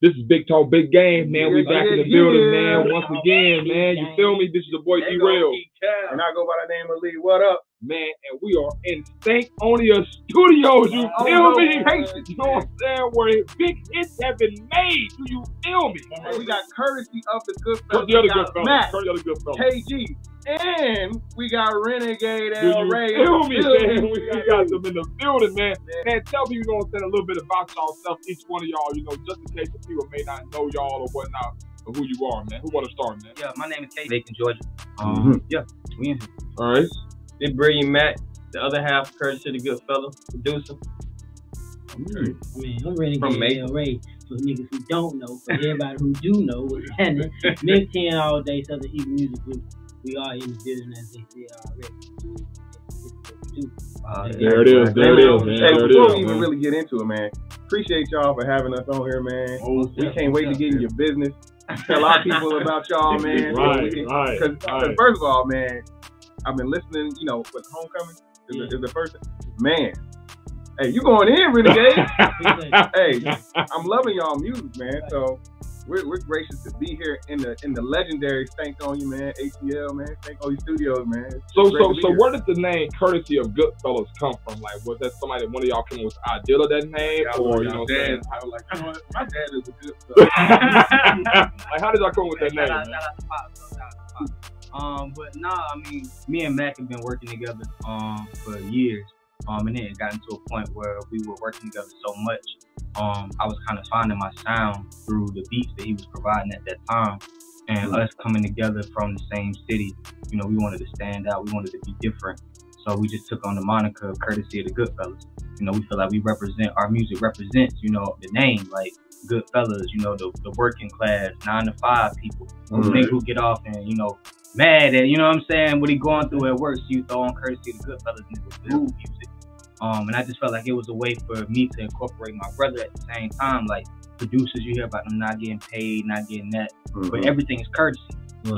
This is Big Talk, Big Game, man. We back in the building, man. Once again, man. You feel me? This is your boy D-Rail. And I go by the name of Lee. What up? Man, and we are in Stankonia Studios. You feel me? You know what I'm saying? Where big hits have been made. Do you feel me? And we got courtesy of the Goodfellas. The other Goodfellas. Mack, The other Goodfellas. KG. And we got Renegade El Rey. Feel me, man? We got them in the building, man. Man, tell me, you know what I'm saying, a little bit about y'all, each one of y'all, you know, just in case the people may not know y'all or whatnot, or who you are, man. Who want to start, man? Yeah, my name is Kate, Macon, Georgia. Yeah, we in here. All right. It's brilliant Matt, the other half courtesy of the Goodfellas, producer. Man, I'm Renegade El Rey. For niggas who don't know, for everybody who do know what's happening, Mix 10 all day Southern Eagle Music Group. We are in the building, as they said already. There it is, there it is, man. Hey, before we even really get into it, man, appreciate y'all for having us on here, man. We can't wait to get in your business. Tell our people about y'all, man. Right. Because first of all, man, I've been listening, you know, with Homecoming is the first thing. Man, hey, you going in, Renegade. Hey, I'm loving y'all music, man. So we're gracious to be here in the legendary Stankonia, man, ATL, man, Stankonia Studios, man. So where did the name courtesy of Goodfellas come from? Like, was that somebody, one of y'all came with the idea of that name? Or, you know what I'm saying? I was like, you know what, my dad is a good fellow. Like, how did y'all come with that name? Shout out to Pop. But nah, I mean, me and Mack have been working together for years. And then it got into a point where we were working together so much. I was kind of finding my sound through the beats that he was providing at that time. And us coming together from the same city, you know, we wanted to stand out. We wanted to be different. So we just took on the moniker courtesy of the Goodfellas. You know, we feel like we represent, our music represents, you know, the name, like Goodfellas, you know, the working class, 9-to-5 people who get off and, you know, mad at, you know what I'm saying, what he going through at work. So you throw on courtesy of the Goodfellas and it was groove music. And I just felt like it was a way for me to incorporate my brother at the same time. Like producers, you hear about them not getting paid, not getting that, but everything is courtesy.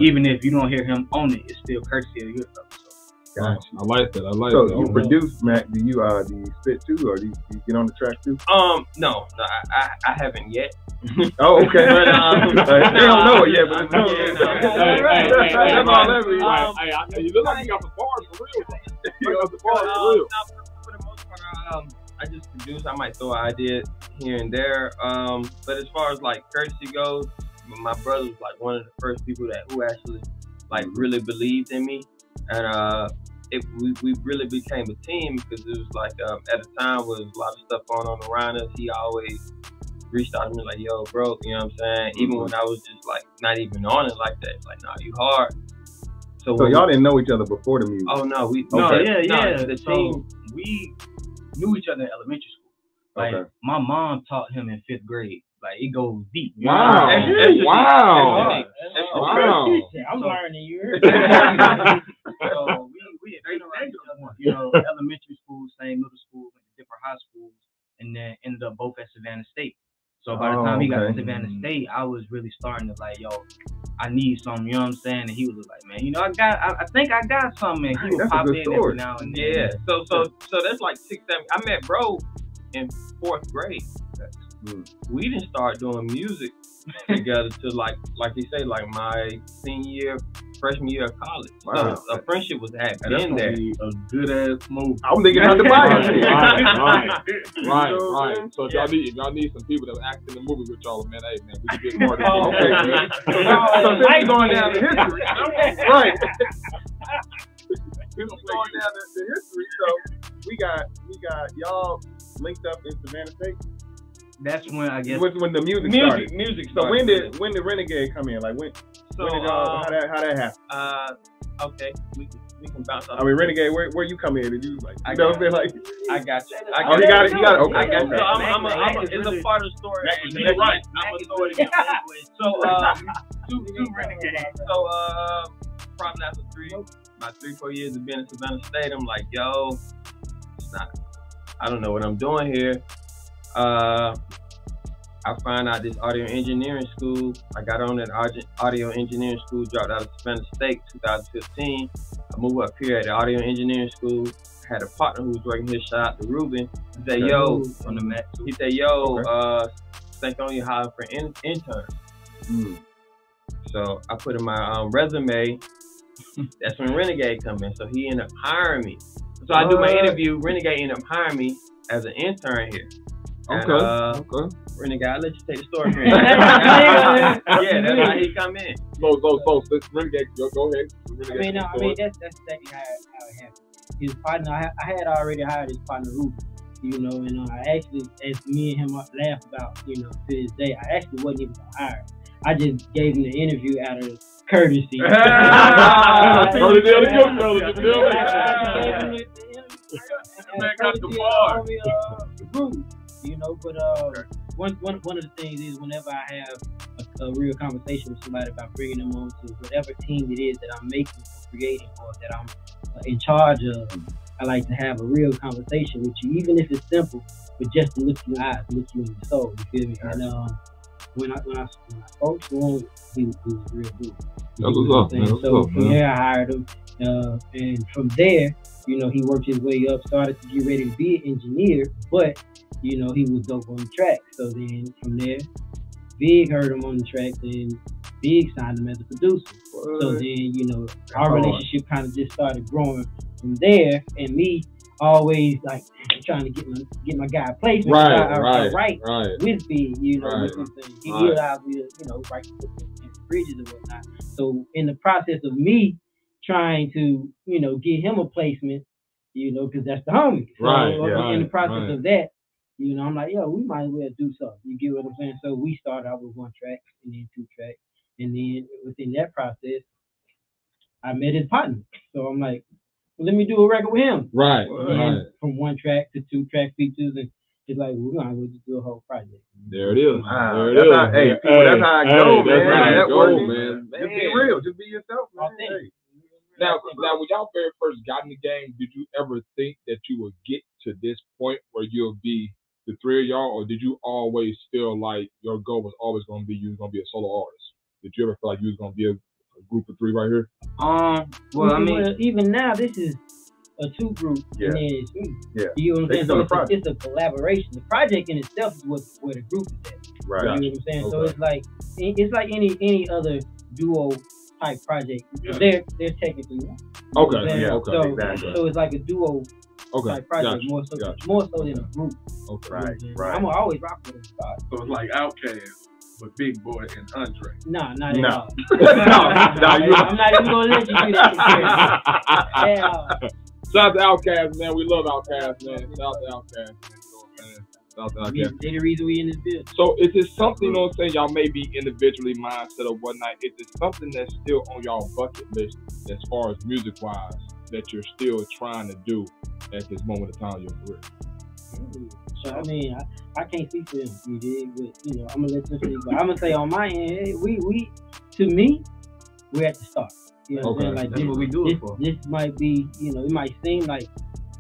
Even if you don't hear him on it, it's still courtesy of your fellas. Gotcha. I like that. So you produce, Matt? Do you spit too, or do you get on the track too? No, I haven't yet. Oh, okay. But, they don't know it yet, but it's you look like you got the bars for real. You got the bars for real. For the most part, I just produce. I might throw an idea here and there. But as far as like courtesy goes, my brother was like one of the first people who actually like really believed in me, and we really became a team because it was like at a time where there was a lot of stuff going on around us. He always reached out to me like, yo, bro, you know what I'm saying? Even when I was just like not even on it like that, like, nah, you hard. So y'all didn't know each other before the music? Oh no, we the team, we knew each other in elementary school. Like my mom taught him in 5th grade. Like it goes deep. Wow. Wow. I'm learning you. So we had been around each other, you know, elementary school, same middle school, went to different high schools, and then ended up both at Savannah State. So by the time he got to Savannah State, I was really starting to like, yo, I need something, you know what I'm saying? And he was like, man, you know, I think I got something. And he would pop in every now and then. Yeah. So that's like 6, 7. I met bro in 4th grade. We didn't start doing music together till like you say, like my freshman year of college. Wow. So a friendship was had been there. A good ass move. I'm thinking about the Right. So if y'all need some people that act in the movie with y'all, man, hey man, we can get more. Okay, man. So this is going down to history. Right. This is going down to history. So we got y'all linked up in Savannah State. That's when I guess when the music started. So when did Renegade come in? Like when did y'all, how that happen? Okay, we can bounce off. I mean, Renegade, where you come in? Did you like? I got you. Okay. I got it. Okay. So it's a part of the story. Right. I'm gonna throw it again. So two Renegade. So probably after 3-4 years of being in Savannah State, I'm like, yo, it's not. I don't know what I'm doing here. I found out this audio engineering school. I got on that audio engineering school, dropped out of Savannah State 2015. I moved up here at the audio engineering school. I had a partner who was working here, shout out to Ruben. He said, yo, from the Mack. He said, yo, Stankonia hired for intern. So I put in my resume. That's when Renegade come in. So he ended up hiring me. So I do my interview. Renegade ended up hiring me as an intern here. Okay. Renegade, I'll let you take the story from here. Yeah, that's how he come in. So Renegade, go ahead. That's exactly how it happened. His partner, I had already hired his partner Ruben, you know, and I actually, as me and him laugh about, you know, to this day, I actually wasn't even gonna hire him. I just gave him the interview out of courtesy. You know, but one of the things is whenever I have a real conversation with somebody about bringing them on to whatever team it is that I'm making or creating or that I'm in charge of, I like to have a real conversation with you, even if it's simple, but just to look in your eyes, look you in your soul. You feel me? And when I spoke to him, he was real good. So from there, I hired him, and from there, you know, he worked his way up, started to get ready to be an engineer, but you know, he was dope on the track. So then from there, Big heard him on the track, and Big signed him as a producer. So then, you know, our relationship kind of just started growing from there, and me always like trying to get my guy placement right with Big, you know, with his thing. He would you know, right in bridges and whatnot. So in the process of me trying to, you know, get him a placement, you know, because that's the homie. So in the process of that, you know, I'm like, yo, we might as well do something. You get what I'm saying? So we started out with 1 track and then 2 tracks. And then within that process, I met his partner. So I'm like, well, let me do a record with him. From 1 track to 2 track features, and it's like, we're going to just do a whole project. There it is. That's how I go, man. Just be real. Just be yourself, man. Now, when y'all very first got in the game, did you ever think that you would get to this point where you'll be the 3 of y'all, or did you always feel like your goal was always going to be you was going to be a solo artist? Did you ever feel like you was going to be a group of 3 right here? Well, I mean, even now this is a 2 group, and then it's me. Yeah. You know what I'm saying? So it's a collaboration. The project in itself is where the group is at. Right. You know what I'm saying? So it's like any other duo type project. They're technically one. So it's like a duo type project, more so than a group. Right. I'm gonna always rock with them. So it's like Outkast, but Big Boy and Andre. Nah, not at all. I'm not even gonna let you do that. Shout out to Outkast, man. We love Outkast, man. Shout out to Outkast, man. They're the reason we in this business. So is it something, you know what I'm saying, y'all may be individually mindset or whatnot, is it something that's still on y'all bucket list as far as music-wise that you're still trying to do at this moment of time in your career? So, I mean, I can't speak for them, you dig? But, you know, I'm going to let them speak. But I'm going to say on my end, hey, to me, we're at the start. You know what I'm saying? Like, that's what we do it for. This might be, you know, it might seem like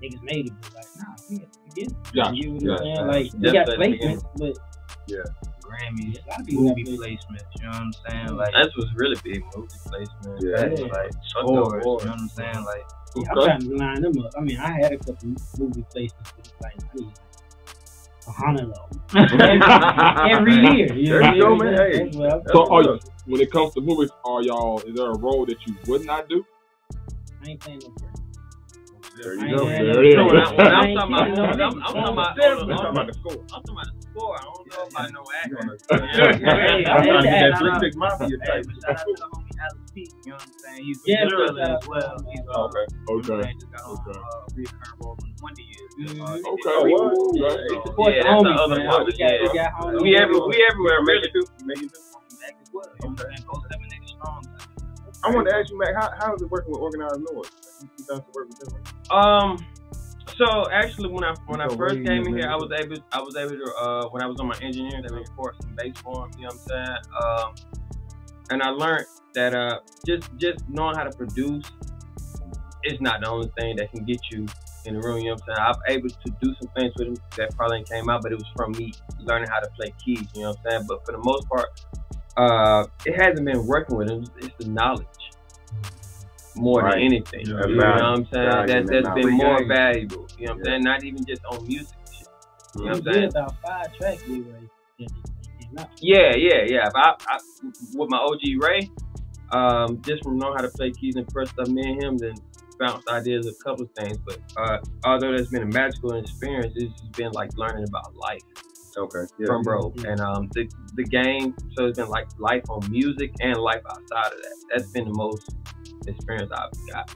niggas made it, but like, nah, we at the beginning. You know what I'm saying? Like, we got placements, but Grammys, movie placements, you know what I'm saying? Like, that's what's really big, movie placements. Like, awards, you know what I'm saying? Like, I'm trying to line them up. I mean, I had a couple movie placements, but like, I need $100 every year. You there you go, man. Hey. So, when it comes to movies, is there a role that you would not do? I ain't playing no part. There you go. There it is. I'm talking about the score. I'm talking about the score. I don't know about no acting. I'm trying to get that 3-6 Mafia type. Shout out to the homie Alex P. You know what I'm saying? He's literally as well. He's just got a recurring role in Wonder Years. That's the other one. We everywhere. Make it do. Mack as well. You know what I'm saying? Go 7 niggas strong. I want to ask you, Mack, how is it working with Organized Noise? You got to work with them, right? So actually, when I first came in here, I was able to when I was on my engineering, to record some bass for them. You know what I'm saying? And I learned that just knowing how to produce is not the only thing that can get you in the room. You know what I'm saying? I'm able to do some things with them that probably ain't came out, but it was from me learning how to play keys. You know what I'm saying? But for the most part, it hasn't been working with them. It's the knowledge more than anything. You know what I'm saying? That's been more valuable. You know what I'm saying? Not even just on music shit. You know what I'm saying? About 5 tracks we were Yeah. If I with my OG Ray, just from knowing how to play keys and press stuff, me and him then bounced ideas of a couple of things. But although there's been a magical experience, it's just been like learning about life. Okay. Yeah. From bro, and the game. So it's been like life on music and life outside of that. That's been the most experience I've got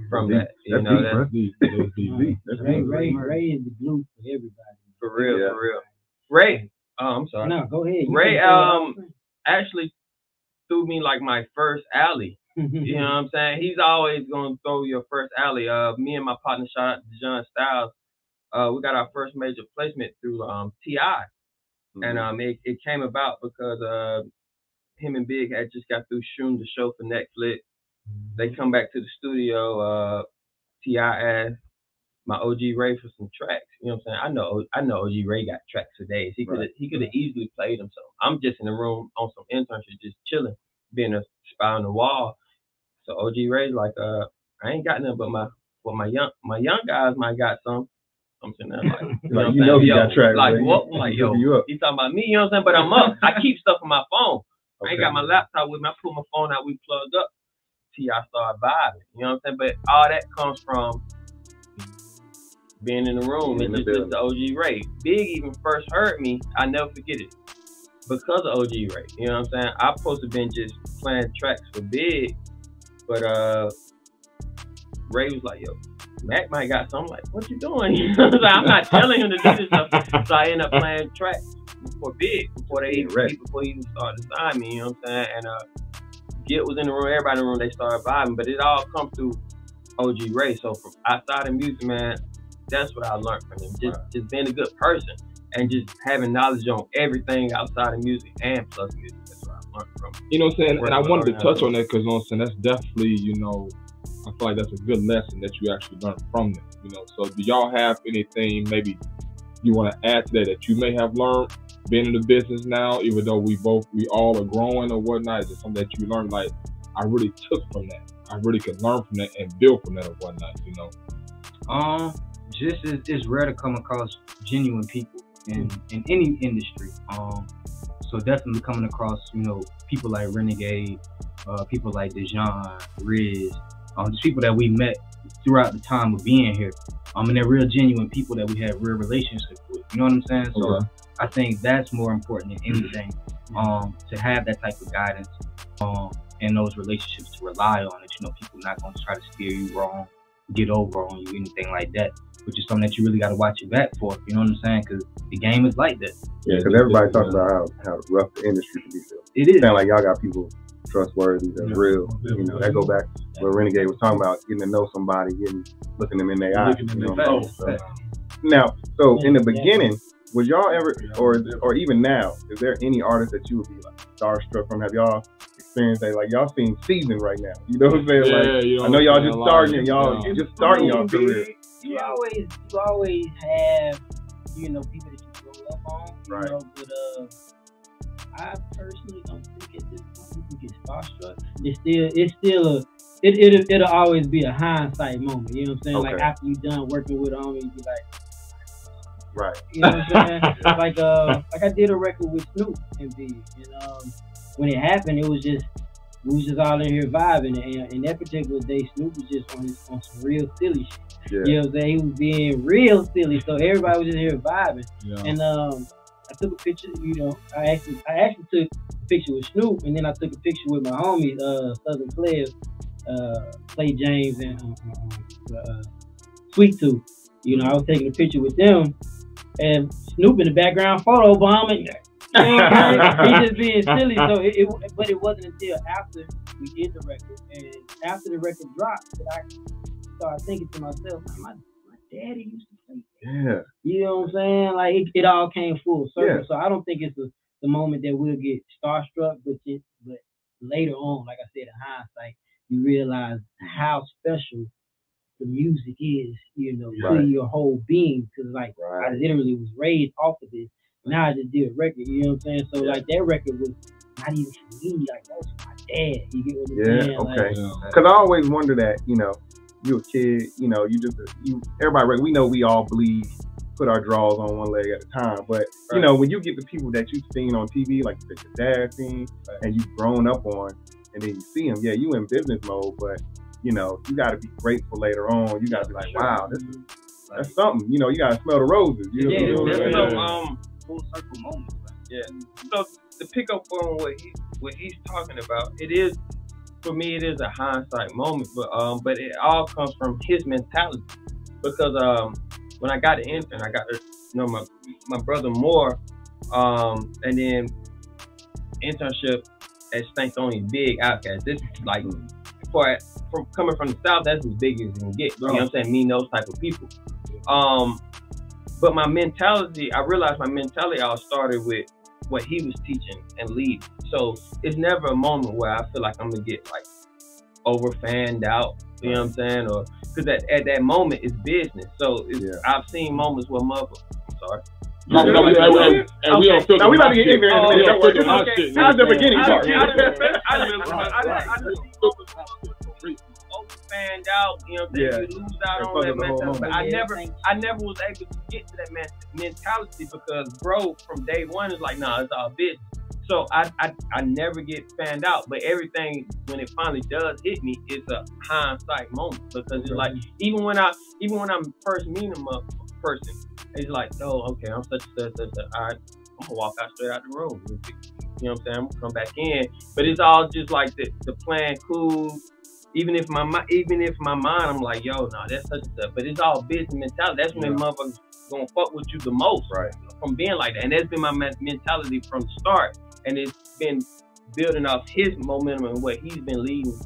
from that. You know, that's Ray is the glue for everybody. For real. Ray, I'm sorry. No, go ahead. Ray, actually threw me like my first alley. You know what I'm saying? He's always gonna throw your first alley. Me and my partner, shout out to John Styles. We got our first major placement through T.I. And it came about because him and Big had just got through shooting the show for Netflix. They come back to the studio. T.I. asked my OG Ray for some tracks. You know what I'm saying? I know OG Ray got tracks for days. He could have easily played them. So I'm just in the room on some internship, just chilling, being a spy on the wall. So OG Ray's like, I ain't got nothing, but my young guys might got some. I'm sitting there like, you know he got tracks. Like what? Like yo, he talking about me. You know what I'm saying? But I'm up. I keep stuff on my phone. I ain't got my laptop with me. I put my phone out. We plugged up. T.I. started vibing. You know what I'm saying? But all that comes from being in the room. It's just the OG Ray. Big even first heard me. I never forget it because of OG Ray. You know what I'm saying? I supposed to been just playing tracks for Big, but Ray was like, yo, Mack might got something. Like, what you doing? You know what I'm saying? I'm not telling him to do this stuff. So I ended up playing tracks for Big before he even started to sign me. You know what I'm saying? And Git was in the room, everybody in the room, they started vibing, but it all comes through OG Ray. So from outside of music, man, that's what I learned from him. Just being a good person and just having knowledge on everything outside of music and plus music. That's what I learned from him. You know what I'm saying? And I wanted to touch on that because, you know what I'm saying, that's definitely, you know, I feel like that's a good lesson that you actually learned from them. You know, so do y'all have anything maybe you want to add to that you may have learned being in the business now, even though we all are growing or whatnot? Is it something that you learned like I really took from that? I really could learn from that and build from that or whatnot, you know? Just it's rare to come across genuine people in any industry. So definitely coming across, you know, people like Renegade, people like Dejan, Riz, just people that we met throughout the time of being here. And they're real genuine people that we have real relationships with. You know what I'm saying? So I think that's more important than anything, to have that type of guidance and those relationships to rely on it. You know, people not going to try to steer you wrong, get over on you, anything like that, which is something that you really got to watch your back for. You know what I'm saying? Because the game is like that. Yeah, because everybody talks about how rough the industry can be. It is. Sound like y'all got people trustworthy, that's real. You know, that go back to what Renegade was talking about, getting to know somebody, looking them in their eyes. You know? Now, so in the beginning, would y'all ever, or even now, is there any artist that you would be like starstruck from? Have y'all experienced that? Like y'all seem seasoned right now. You know what I'm saying? Like I know y'all just starting, and y'all just starting y'all career. You always have, you know, people that you grow up on. You know, but I personally don't think at this point you can get starstruck. It'll always be a hindsight moment. You know what I'm saying? Like after you done working with them, you be like, you know what I'm saying? like I did a record with Snoop and Big, and when it happened, we was just all in here vibing, and that particular day, Snoop was just on some real silly shit. Yeah. You know what I'm saying? He was being real silly, so everybody was just here vibing. Yeah. And I took a picture. You know, I actually took a picture with Snoop, and then I took a picture with my homies, Southern Players, Clay James and Sweet Tooth. You know, I was taking a picture with them, and Snoop in the background photo bombing. He just being silly. So but it wasn't until after we did the record and after the record dropped that I started thinking to myself, my daddy used to play that. Yeah. You know what I'm saying? Like it all came full circle. Yeah. So I don't think it's the moment that we'll get starstruck, but later on, like I said, in hindsight, you realize how special the music is, you know, to your whole being. Because like I literally was raised off of this. Now I just did a record, you know what I'm saying? So like that record was not even for me, like that was for my dad. You get what I'm saying? Okay. Because I always wonder that, you know, you're a kid, you know, everybody, we know we all believe put our draws on one leg at a time. But you know, when you get the people that you've seen on TV, like your dad seen, and you've grown up on, and then you see them, yeah, you in business mode, but you know, you got to be grateful later on. You got to be like, wow, that's something. You know, you got to smell the roses. You know, full circle moments. Yeah. So to pick up on what he's talking about, it is, for me, it is a hindsight moment, but it all comes from his mentality. Because when I got the intern, I got my brother Moore, and then internship at Stankonia, big outcast. This is like from coming from the South, that's as big as you can get. You know what I'm saying? Me, those type of people. But my mentality, I realized my mentality all started with what he was teaching and leading. So it's never a moment where I feel like I'm gonna get like over fanned out. You know what I'm saying? Or because at that moment it's business. So I've seen moments where I'm sorry. We don't feel. We about to get in there in a minute. Don't worry. How's the beginning part? Fanned out, you know, you lose out on that mentality. But I never was able to get to that mentality because bro, from day one is like, nah, it's all business. So I never get fanned out. But everything when it finally does hit me, it's a hindsight moment because it's like even when I'm first meeting a person, it's like, oh, okay, I'm such and such. All right, I'm gonna walk out straight out the room. You know what I'm saying? I'm gonna come back in. But it's all just like the plan cool. Even if my mind, I'm like, yo, nah, that's such and such. But it's all business mentality. That's when motherfuckers gonna fuck with you the most, right? From being like that. And that's been my mentality from the start. And it's been building off his momentum and what he's been leading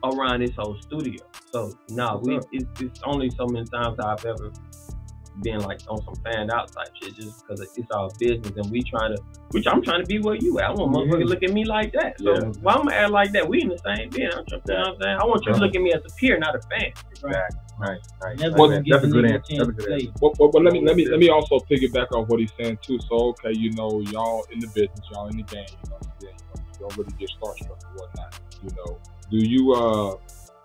around this whole studio. So, it's only so many times I've ever been like on some fanned out type shit just because it's all business and I'm trying to be where you at. I want motherfuckers to look at me like that. So why am I act like that? We in the same bin. You know what I'm saying? I want you to look at me as a peer, not a fan. Exactly. Right. That's a good answer. But let me also piggyback off what he's saying too. So okay, you know, y'all in the business, y'all in the game, you don't really get starstruck or whatnot. You know, do you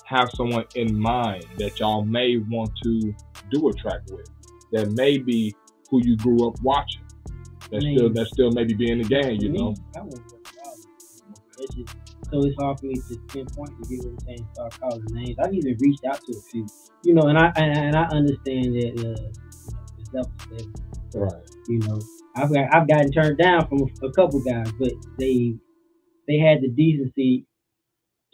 have someone in mind that y'all may want to do a track with? That may be who you grew up watching. That still maybe be in the game, you know. I won't work it out. So it's hard for me to pinpoint to get what I'm saying, start calling names. I've even reached out to a few, you know, and I understand that it's levels to everything. Right. You know, I've gotten turned down from a couple guys, but they had the decency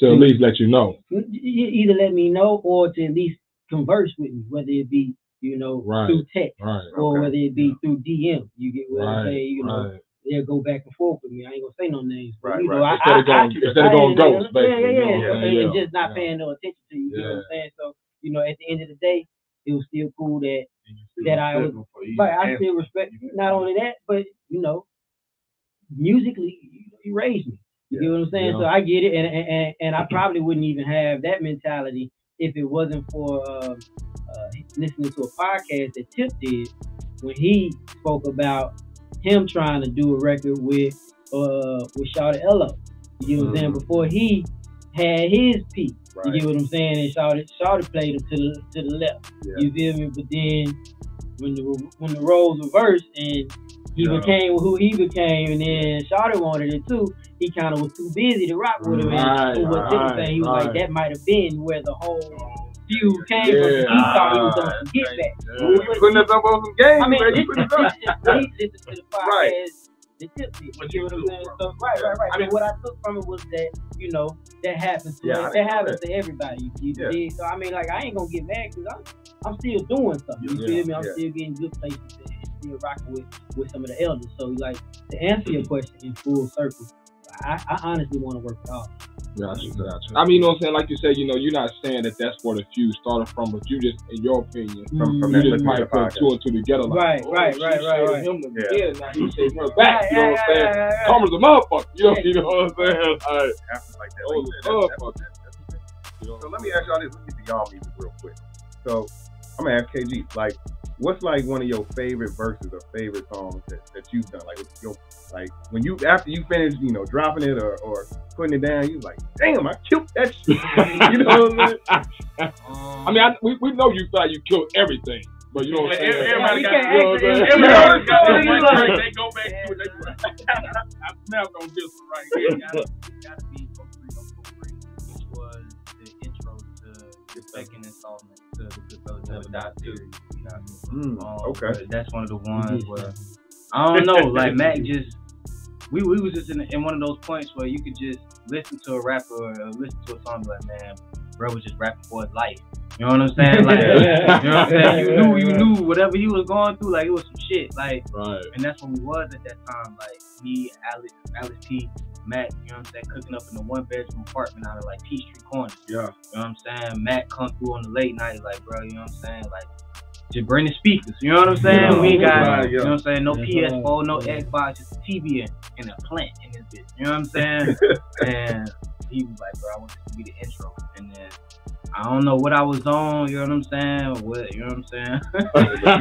to at least let you know. Either let me know or to at least converse with me, whether it be, you know, through text or whether it be through DM. You get what I'm saying? You know, they'll go back and forth with me. I ain't gonna say no names. But, you know, instead of going ghost, basically. And just not paying no attention to you. You know what I'm saying? So, you know, at the end of the day, it was still cool that I still respect not only that, but you know, musically, you raised me. You get what I'm saying? So I get it, and I probably wouldn't even have that mentality if it wasn't for listening to a podcast that Tip did when he spoke about him trying to do a record with Shawty Ella. You get what I'm saying? Before he had his peak. You get what I'm saying? And Shawty played him to the left. You feel me? But then when the roles reversed and he became who he became, and then Shawty wanted it too, he kind of was too busy to rock with him. And what Tip was saying, he was like, that might have been where the whole feud came from. He thought he was going to get back. Putting us up on some games. I mean, this is the podcast. The Tip did. You know what I'm saying? So, right. I mean, what I took from it was that, you know, that happens to that happens to everybody. You dig? So I mean, like, I ain't gonna get mad because I'm still doing something. You feel me? I'm still getting good places and still rocking with some of the elders. So, like, to answer your question in full circle, I honestly want to work with all. Gotcha. I mean, you know what I'm saying? Like you said, you know, you're not saying that that's where the feud started from, but you just, in your opinion, you just might put two and two together. Like, right. Him again, now he said her back. You know what I'm saying? Karma's a motherfucker. You know what I'm saying? Like that. So let me ask y'all this. Let's get to y'all music real quick. So I'm gonna ask KG, like, what's like one of your favorite verses or favorite songs that you've done? Like when you after you finish, you know, dropping it or putting it down, you like, damn, I killed that shit. You know what I mean? I mean, we know you thought you killed everything. But you know what I'm saying? Everybody got can't everybody got one track. They go back to it. They like, I snapped on this one right here. It gotta be 03, which was the intro to the second installment to the Goodfellas Never Die series. Okay. That's one of the ones where I don't know, like Mack just we was just in one of those points where you could just listen to a rapper or listen to a song like, man, bro was just rapping for his life. You know what I'm saying? Like, you know what I'm saying? You knew whatever he was going through, like it was some shit. Like, and that's what we was at that time. Like me, Alex P, Mack, you know what I'm saying, cooking up in a 1-bedroom apartment out of like Peachtree Corners. Yeah. You know what I'm saying? Mack come through on the late night, like, bro, you know what I'm saying? Like, just bring the speakers, you know what I'm saying? Yeah, we ain't got, you know what I'm saying, no PS4, no Xbox, just a TV and a plant in this bitch, you know what I'm saying? And he was like, bro, I want this to be the intro. And then I don't know what I was on, you know what I'm saying? What, you know what I'm saying?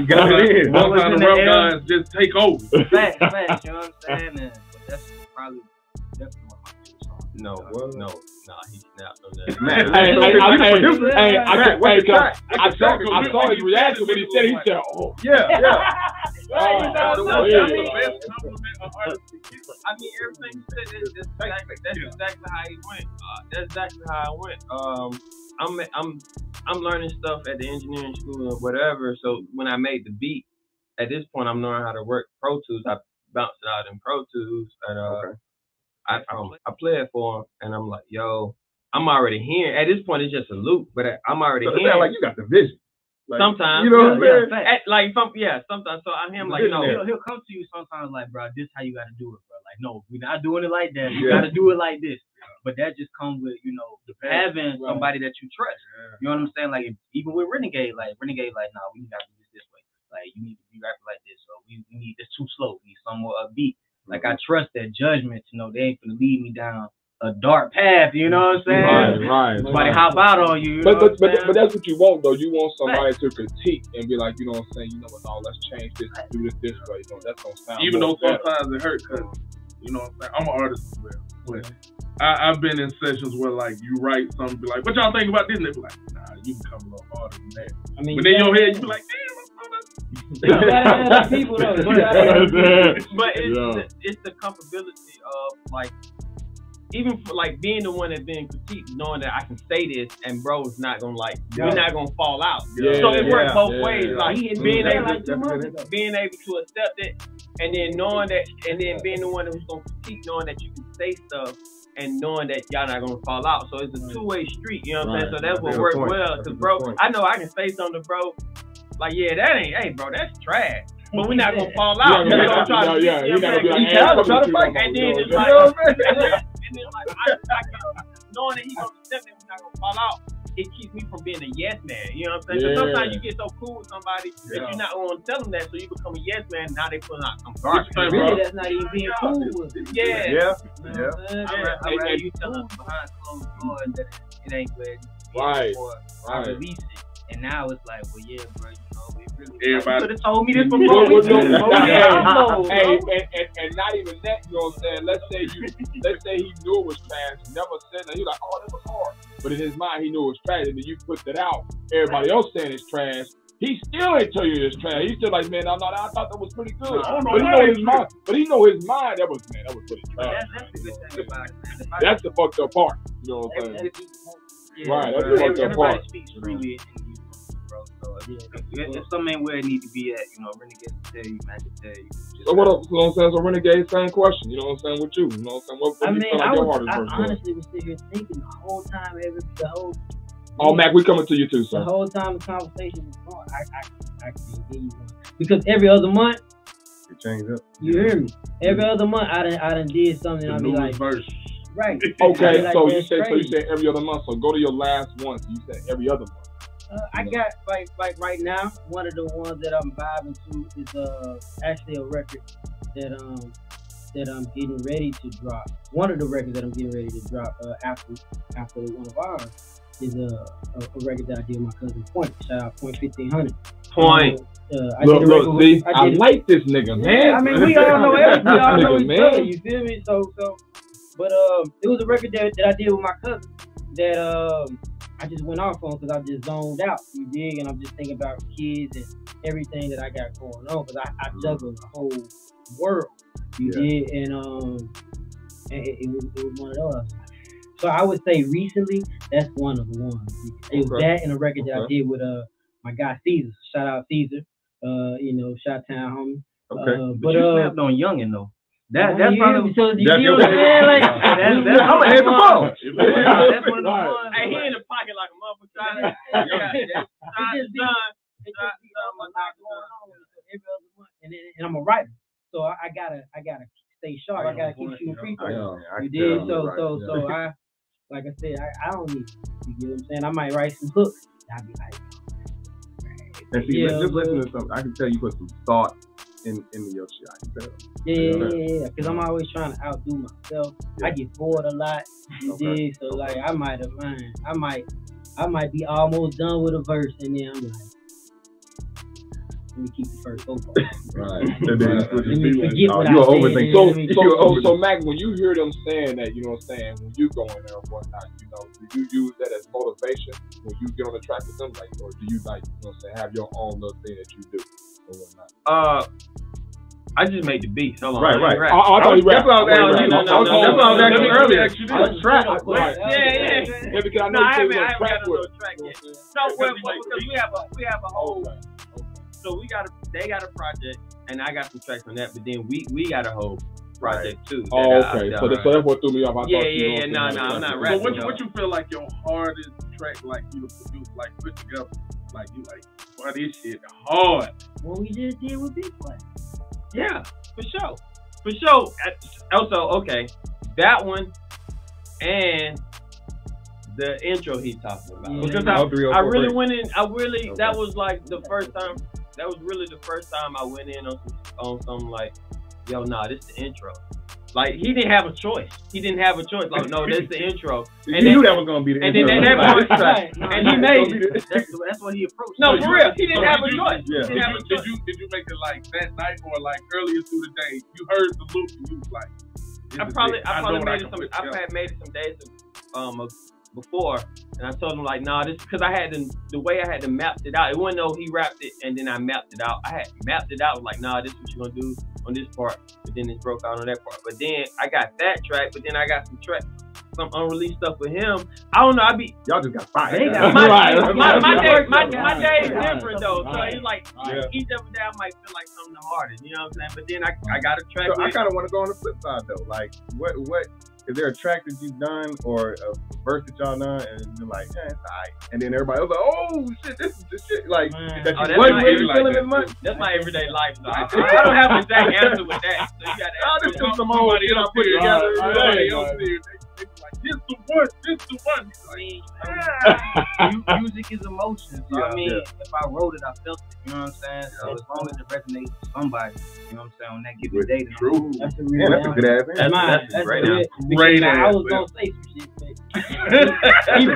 You got it in. What was in the air? Guys just take over. Facts, you know what I'm saying? And, but that's probably definitely one of my favorite songs. No, he snapped on that. I saw his reaction when he said oh. Yeah. I mean, everything you said, that's exactly how it went. That's exactly how it went. I'm learning stuff at the engineering school or whatever. So when I made the beat, at this point, I'm learning how to work Pro Tools. I bounced it out in Pro Tools, and I play it for him, and I'm like, yo, I'm already hearing. At this point, it's just a loop, but I'm already hearing. Like you got the vision. Like, sometimes, you know what I'm saying? Sometimes. So I hear him like, no, he'll come to you sometimes like, bro, this how you got to do it, bro. Like, no, we're not doing it like that. You got to do it like this. But that just comes with, you know, having somebody that you trust. You know what I'm saying? Like, even with Renegade, nah, we got to do this way. Like, you need to be rapping like this. So we need this too slow. We need some more upbeat. Like, I trust that judgment to know they ain't gonna lead me down a dark path, you know what I'm saying? Right. Somebody hop out on you. But that's what you want, though. You want somebody to critique and be like, you know what I'm saying? You know what? No, let's change this and do this way. You know, that's gonna sound. Even though better. sometimes it hurts, cause you know what I'm saying. I'm an artist as well. But I've been in sessions where like you write something, be like, "What y'all think about this?" And they be like, "Nah, you can come a little harder than that." I mean, but in your head, you be like, "Damn, you gotta have the people though. But it's the comfortability of like, even for like being the one that's being critiqued, knowing that I can say this and bro's not gonna like, we're not gonna fall out. So it works both ways. Like being able to accept it, and then knowing that, and then being the one who's gonna critique, knowing that you can say stuff and knowing that y'all not gonna fall out. So it's a two-way street. You know what I'm saying? So that's what works well. Cause bro, I know I can say something to bro, like hey bro, that's trash. But we're not gonna fall out. You're not gonna be like, and then it's like. And then like, knowing that he's gonna accept that we're not gonna fall out, it keeps me from being a yes man. You know what I'm saying? Because sometimes you get so cool with somebody that you're not gonna tell them that, so you become a yes man. Now they put out some garbage. Really, that's not even being cool with it. Yeah. I'd rather you tell us behind closed doors that it ain't where I release it. And now it's like, well, yeah, bro, you know, it really. Everybody could have told me this before. And not even that, you know what I'm saying? Let's say he knew it was trash, never said that. He was like, oh, that was hard. But in his mind, he knew it was trash, and then you put that out. Everybody else saying it's trash. He still ain't tell you it's trash. He's still like, man, I thought that was pretty good. But he know his mind. That was pretty trash. That's the good thing about it. That's the fucked up part. You know what I'm saying? Right. That's the fucked up part. Everybody speaks freely. So if something ain't where it need to be at, you know, Renegade will tell you, Mack will tell you. So what else? You know what I'm saying? So Renegade, same question. You know what I'm saying with you? You know what I'm saying? I honestly was sitting here thinking the whole time, Mack, we coming to you too, sir. The whole time the conversation was going, I can't hear you because every other month it changed up. You hear me? Every other month I done did something. I'll be like, right. Okay, like, so you say every other month. So go to your last one. So you said every other month. I got like right now, one of the ones that I'm vibing to is actually a record that I'm getting ready to drop. One of the records that I'm getting ready to drop after one of ours is a record that I did with my cousin Point. Shout out Point 1500. Point. I like this nigga, man. Yeah, I mean, we all know everything. We all know each other. You feel me? But it was a record that I did with my cousin that I just went off on because I just zoned out, you dig? And I'm just thinking about kids everything that I got going on, because I juggle the whole world. You did, and it was one of those. So I would say recently, that's one of the ones. It was that and a record that I did with my guy Caesar. Shout out Caesar. Shot Town homie. Okay. But you snapped on Youngin though. That's probably so you know what I'm saying? Like, I'm gonna hit the phone. That's one of the ones. Hey, he in the pocket like a motherfucker. And I'm a writer, so I gotta stay sharp. I gotta keep shooting free throws. You did so I, like I said, I don't need it. You get what I'm saying? I might write some hooks. I'll be like, and see, just listen to something. I can tell you put some thought in your shit. I can tell. Yeah, because I'm always trying to outdo myself. I get bored a lot. You did, so like I might be almost done with a verse, and then I'm like, let me keep the first over. Right. Let me forget what I said. So Mack, when you hear them saying that, you know what I'm saying, when you go in there and whatnot, you know, do you use that as motivation when you get on the track with them, like, or do you like, you know what I'm saying, have your own little thing that you do or whatnot? I just make the beats. Hold on. Right. I thought you rapped. That's what I was asking earlier. I was trap. Yeah, because I know I you haven't track got a with little track yet. No, because we have a whole. So they got a project, and I got some tracks on that. But then we got a whole project too. Okay. So that's what threw me off. No, I'm not rapping. So what you feel like your hardest track, like you produce, like put together, like you like, why this shit hard? What we just did with Big Boy. Yeah, for sure. Also, okay, that one and the intro he's talking about. Because I really went in. That was like the first time. That was really the first time I went in on some like, yo, nah, this the intro. Like he didn't have a choice. Like, no, that's the intro. And he knew that was gonna be the intro. And then that track, and he made it. That's what he approached. No, for real, he didn't have a choice. Did you make it like that night or like earlier through the day? You heard the loop and you was like, I probably made it some. I had made it some days before, and I told him like, nah, this because I had the way I had to map it out. It wasn't no he rapped it and then I mapped it out. I had mapped it out like, nah, this is what you're gonna do on this part, but then it broke out on that part. But then I got that track, but then I got some unreleased stuff with him. I don't know. Y'all just got fired. My day is different though. So it's like each other day I might feel like something the hardest. You know what I'm saying? But then I got a track. So I kind of want to go on the flip side though. Like what is there a track that you've done or a verse that y'all done and you're like, yeah, it's alright, and then everybody was like, oh shit, this is the shit. Like that you wasn't really feeling it much. That's my everyday life. So I don't have an exact answer with that. So you gotta ask this is some old shit I put together. Everybody else did. Like, this the one. Music is emotion. So I mean, if I wrote it, I felt it. You know what I'm saying? So as long as it resonates with somebody, you know what I'm saying, on that given day. True. That's a good ass answer. That's great answer. Great I was gonna say some shit,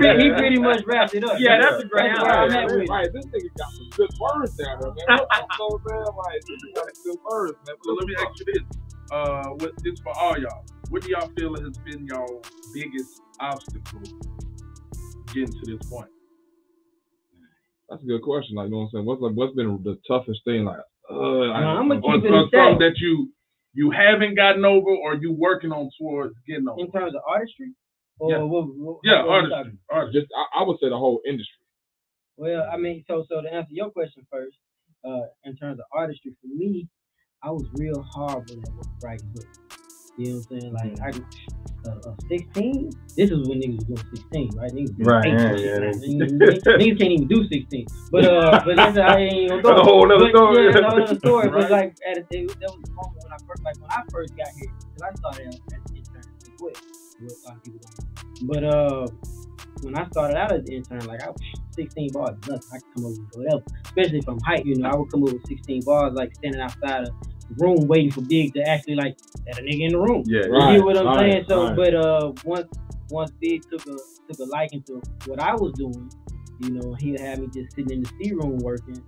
but he pretty much wrapped it up. Yeah, that's a great answer. Right, this nigga got some good words down there, man. So man, like, this nigga got some good words, man. So let me ask you this. This for all y'all. What do y'all feel has been your biggest obstacle getting to this point? That's a good question. Like, you know what I'm saying? What's been the toughest thing? Like, I'm gonna keep it or something that you haven't gotten over, or you working on towards getting over. In terms of artistry, or artistry. Just I would say the whole industry. Well, I mean, so to answer your question first, in terms of artistry, for me, I was real horrible at writing books. You know what I'm saying? Like, I 16. This is when niggas was doing 16, right? Niggas can't even do 16. But that's I ain't gonna go. That's a whole other story. Yeah, that's a whole other story. But like, that was the moment when I first got here, because I started out as an intern as well. What a lot of people don't know. But when I started out as an intern, like, I was 16 bars, nothing. I could come up with whatever. Especially from height, you know, I would come up with 16 bars, like standing outside of room waiting for Big to actually like let a nigga in the room. Yeah, you get what I'm saying? So, but once Big took a liking to what I was doing, you know, he would have me just sitting in the C room working.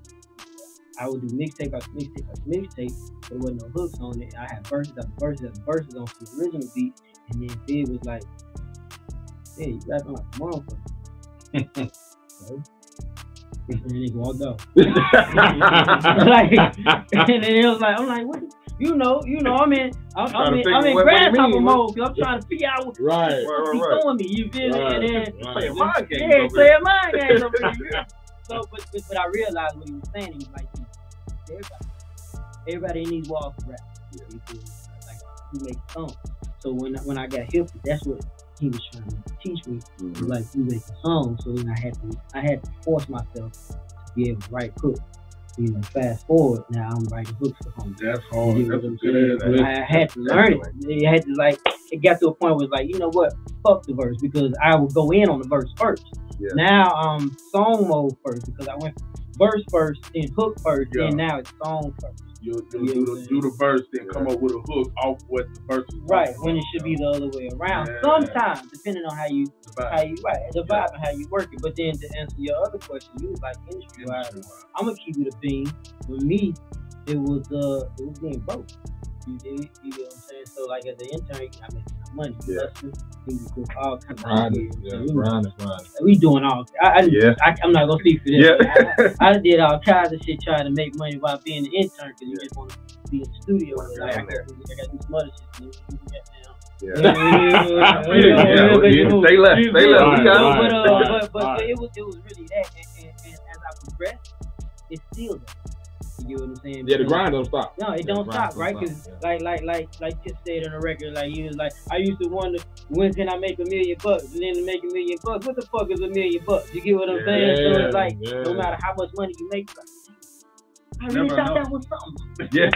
I would do mixtape after mixtape after mixtape, but there wasn't no hooks on it. I had verses after verses after verses on the original beat, and then Big was like, "Hey, you rapping like a motherfucker." So, And then they walked off. Like, and then it was like, I'm like, what? You know, I'm in grasshopper mode because I'm trying to figure out what he's throwing me. You feel me? And then playing mind games. Yeah, playing mind games over here. So, but I realized what he was saying. He was like, everybody in these walls can rap. Yeah, you feel me? Like, you make songs. So when I got hip, that's what he was trying to teach me. Mm-hmm. Like, you make a song. So then I had to force myself to be able to write hooks. You know, fast forward, now I'm writing hooks for home. That's hard. You know I had to learn it. I had to, like, it got to a point where it's like, you know what, fuck the verse, because I would go in on the verse first. Yeah. Now I'm song mode first, because I went verse first, then hook first, and now it's song first. You'll do the verse, then come up with a hook off what the verse is. Right, when it should be the other way around. Yeah. Sometimes, depending on how you vibe and how you work it. But then to answer your other question, you was like industry wise. I'm gonna keep it a bean. For me, it was being broke. You know what I'm saying? So like as an intern, I make money. All kinds of shit. We doing all. I'm not gonna speak for this. Yeah. I did all kinds of shit trying to make money while being an intern because you just want to be in the studio. Like, I got to do some other shit. Stay left. But it was really that, and as I progressed, it's still that. You know what I'm saying? Yeah, the grind don't stop. No, it don't stop, right? Because like Tip said on the record, like he was like, I used to wonder when can I make $1 million, and then to make $1 million, what the fuck is $1 million? You get what I'm saying? So it's like no matter how much money you make, I really thought that was something. Yeah,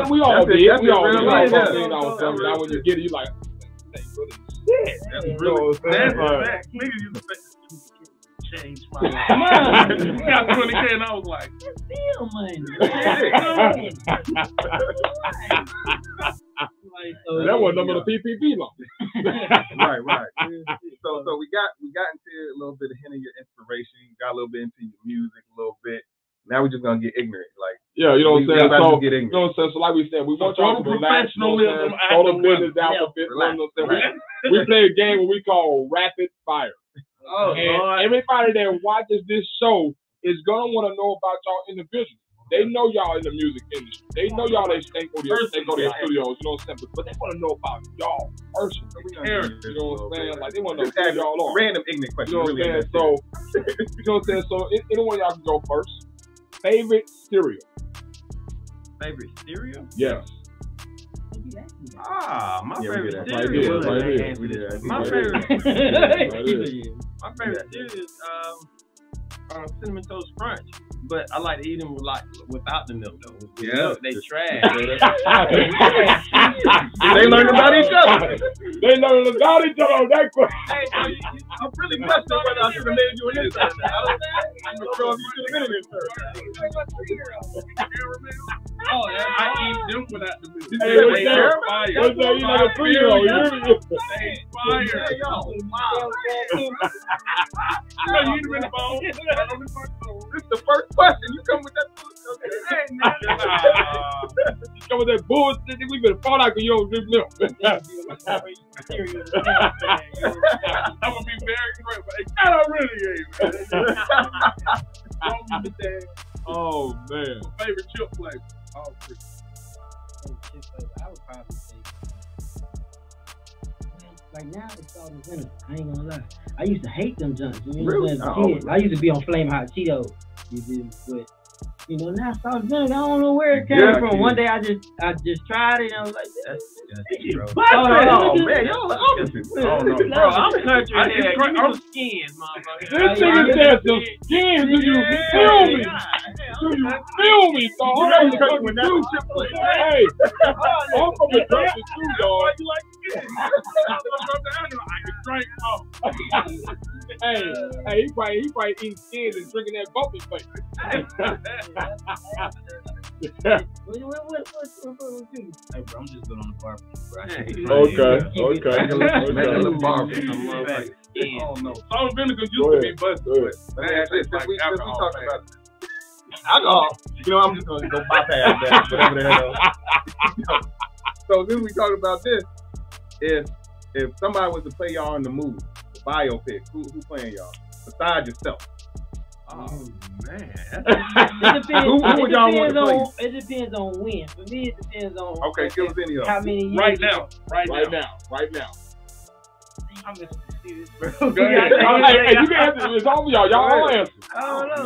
we all did. We all did. Now when you get it, you like, that's real. That's fact. Niggas used to say, changed my life. Got 20K and I was like, that's still money. That wasn't number the PPP loan. Right. So we got into a little bit of hint of your inspiration, got a little bit into your music a little bit. Now we're just gonna get ignorant, like you know what I'm saying. So get ignorant. You know what I'm saying. So like we said, we want y'all to relax. Professionalism. Throw the business down for bit. We play a game what we call rapid fire. Oh, and everybody that watches this show is gonna want to know about y'all individually. They know y'all in the music industry. They know y'all they Stankonia Studios. You know what I'm saying? But they want to know about y'all personally. You know what I'm saying? Like they want to know who y'all are. Random ignorant questions. You know what I'm saying? So you know what I'm saying? So anyone y'all can go first. Favorite cereal? Favorite cereal? Yes. My favorite cereal. My favorite cereal is Cinnamon Toast Crunch. But I like to eat them without the milk though. With milk, they trash. They learn about each other. They learn about each other on that question. Hey, I'm really questioning whether I should have made you an intern. I'm not sure if you should have been an intern. Oh, I eat them without the milk. Hey, what's that? You like a 3-year-old. You hear me? Fire. You eat them in the bowl. This is the first question. You come with that bullshit. You come with that bullshit. We better fall out because you don't drink milk. I'm gonna be very correct, but I don't really ain't. Oh man. Favorite chip flavor? All three. Chip flavor, I would probably say. Like now it's all the vinegar. I ain't gonna lie. I used to hate them junks. You know what I'm saying? I used to be on Flame Hot Cheetos. You did, but you know now salt vinegar. I don't know where it came from. One day I just tried it and I was like, oh man, y'all are opposite. Oh no, bro, I'm country. I'm skins, motherfucker. This nigga said the skins. Do you feel me? Do you feel me, dog? I'm from the country. Hey, I'm from the country too, dog. You like skins? I can drink off. Hey, he probably eating skins and drinking that bumpy face. What? Hey, bro, I'm just good on the barbecue, bro. Make a little barbecue. Oh no, salt vinegar used to be busted. Since we talking about alcohol, you know, I'm just gonna go bypass that. Whatever the hell. So then we talk about this. If somebody was to play y'all in the movie, the biopic, who playing y'all besides yourself? Oh man. Who would y'all want to play? It depends on when. For me, it depends on. Okay, give us any of how them. many years. Right now. Right now. I'm gonna see this, bro. Go ahead. Hey, you can answer. It's all y'all. Y'all all answer. I don't know.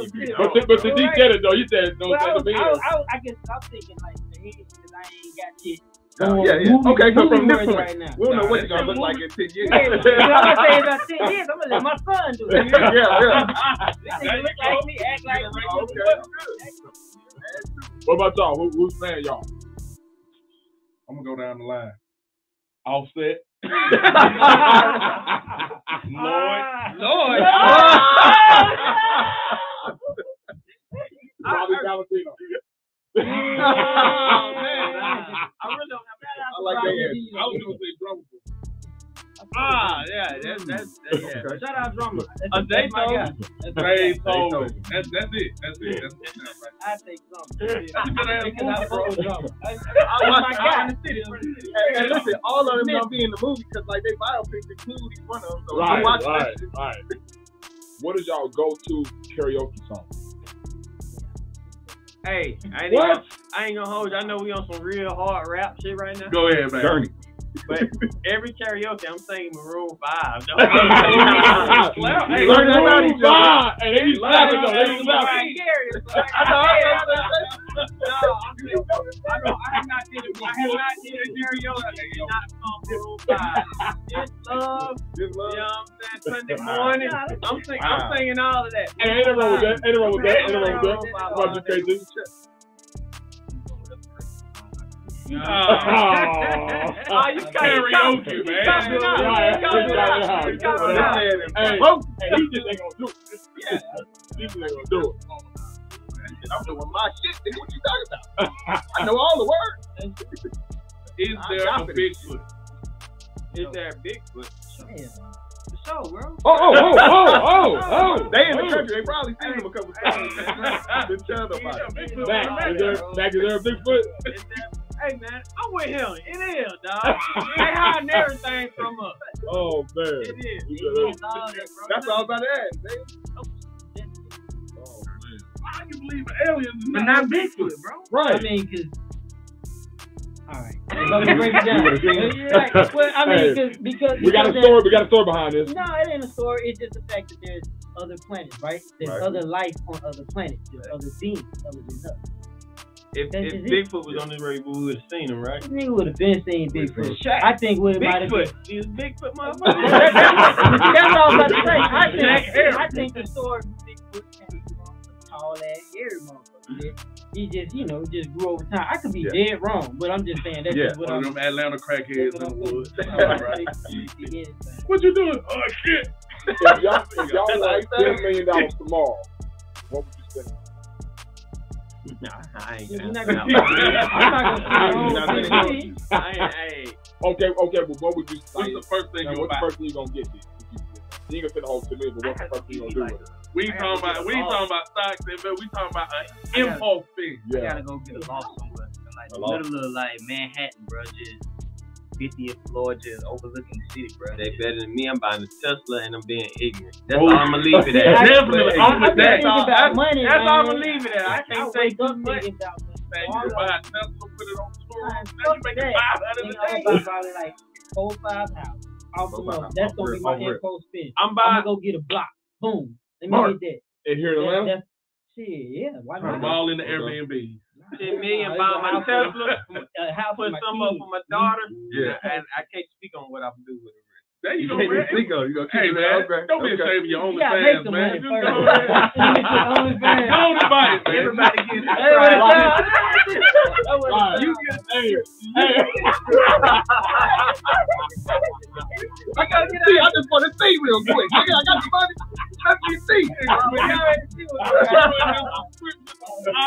But the D said it though. You said no. Well, I guess I'm thinking like the head because I ain't got shit. Yeah. Okay, so from this point, right now. we don't know what you're gonna look like in 10 years. Yeah, I'm gonna say about 10 years. I'm gonna let my son do it. Yeah. They look like me, act like me. Okay. What about y'all? Who's playing y'all? I'm gonna go down the line. Offset. Lord. Probably Valentino. Oh, man. I really don't have that. I like that. I was gonna say drum. Yeah. Shout out drummer. That's my guy. Beethoven. That's it. That's it. I take drummer. That's Because I fuck with drummer. And listen, all of them gonna be in the movie because like they biopics include each one of them. So Right. watch What is y'all go-to karaoke song? Hey, I ain't gonna hold you. I know we on some real hard rap shit right now. Go ahead, man. Journey. But every karaoke, I'm singing Maroon 5. Hey, learn about each other. And they be slapping though. They be slapping. I have not did a karaoke. Not on Maroon 5. Just love. You know what I'm saying? Sunday morning. I'm singing all of that. Hey, ain't wrong with that. Ain't wrong with that. About you, KG. Oh, you karaoke, man. Hey, he just ain't gonna do it. He just ain't gonna do it. I'm doing my shit. Nigga, what you talking about? I know all the words. Is there a Bigfoot? Is there a Bigfoot? The show, bro. Oh. They in the country. They probably seen him a couple times. Been telling about it. Mack, is there a Bigfoot? Hey, man, I'm with him. It is, dog. They hiding everything from us. Oh, man. It is. That's all about that. How you believe aliens is But not Bigfoot, bro. Right. I mean, because. Alright. Let me break it down. Well, I mean, because we got a story. We got a story behind this. No, it ain't a story. It's just the fact that there's other planets, right? There's other life on other planets. There's other beings other than us. If Bigfoot was on this radio, we would have seen him, right? This nigga would have been seen Bigfoot. I think what it might have been. Bigfoot. He's Bigfoot, motherfucker. That's all I was about to say. I think the story of Bigfoot came from a tall ass, hairy motherfucker. He just, just grew over time. I could be dead wrong, but I'm just saying that's just what one I'm. of them Atlanta crackheads in the woods. Right. What you doing? Oh shit! If y'all like $10 million tomorrow, what would you spend? Nah, I ain't I'm gonna. not gonna. Okay, but what would you? What's the first thing you What's the buy? first thing you gonna get? You ain't gonna spend the whole $10 million, but what's the first thing you gonna do with it? We ain't talking about stocks, but we talking about an impulse thing. I gotta go get a loft somewhere. Like the middle of like Manhattan, bro. Just 50th floor, just overlooking the city, bro. They better than me. I'm buying a Tesla and I'm being ignorant. That's all I'm gonna leave it at. Definitely. I'm thinking about money, That's all I'm man. gonna leave it at. I can't say wake too up much. thinking about money. Man, you can buy a Tesla, put it on the store. Now you Fuck making that. $500 a I'm day. about probably like 4 or 5 houses. Off the low. That's gonna be my impulse spend. I'm I'm buying. gonna go get a block. Boom. Let me get that. And here in Atlanta? Shit, yeah. Why Turn not? them all into Airbnb. 10 million, buying my Tesla, put some up for my daughter. Yeah. And I can't speak on what I can do with it. There you go, You man. think of, you gonna Hey, keep it man. okay. Don't be ashamed of your You gotta make OnlyFans, some man. money Just first. go ahead. Go on and buy it, man. Everybody get it. You get I gotta see. I just want to see real quick. I got the money. Let me see. I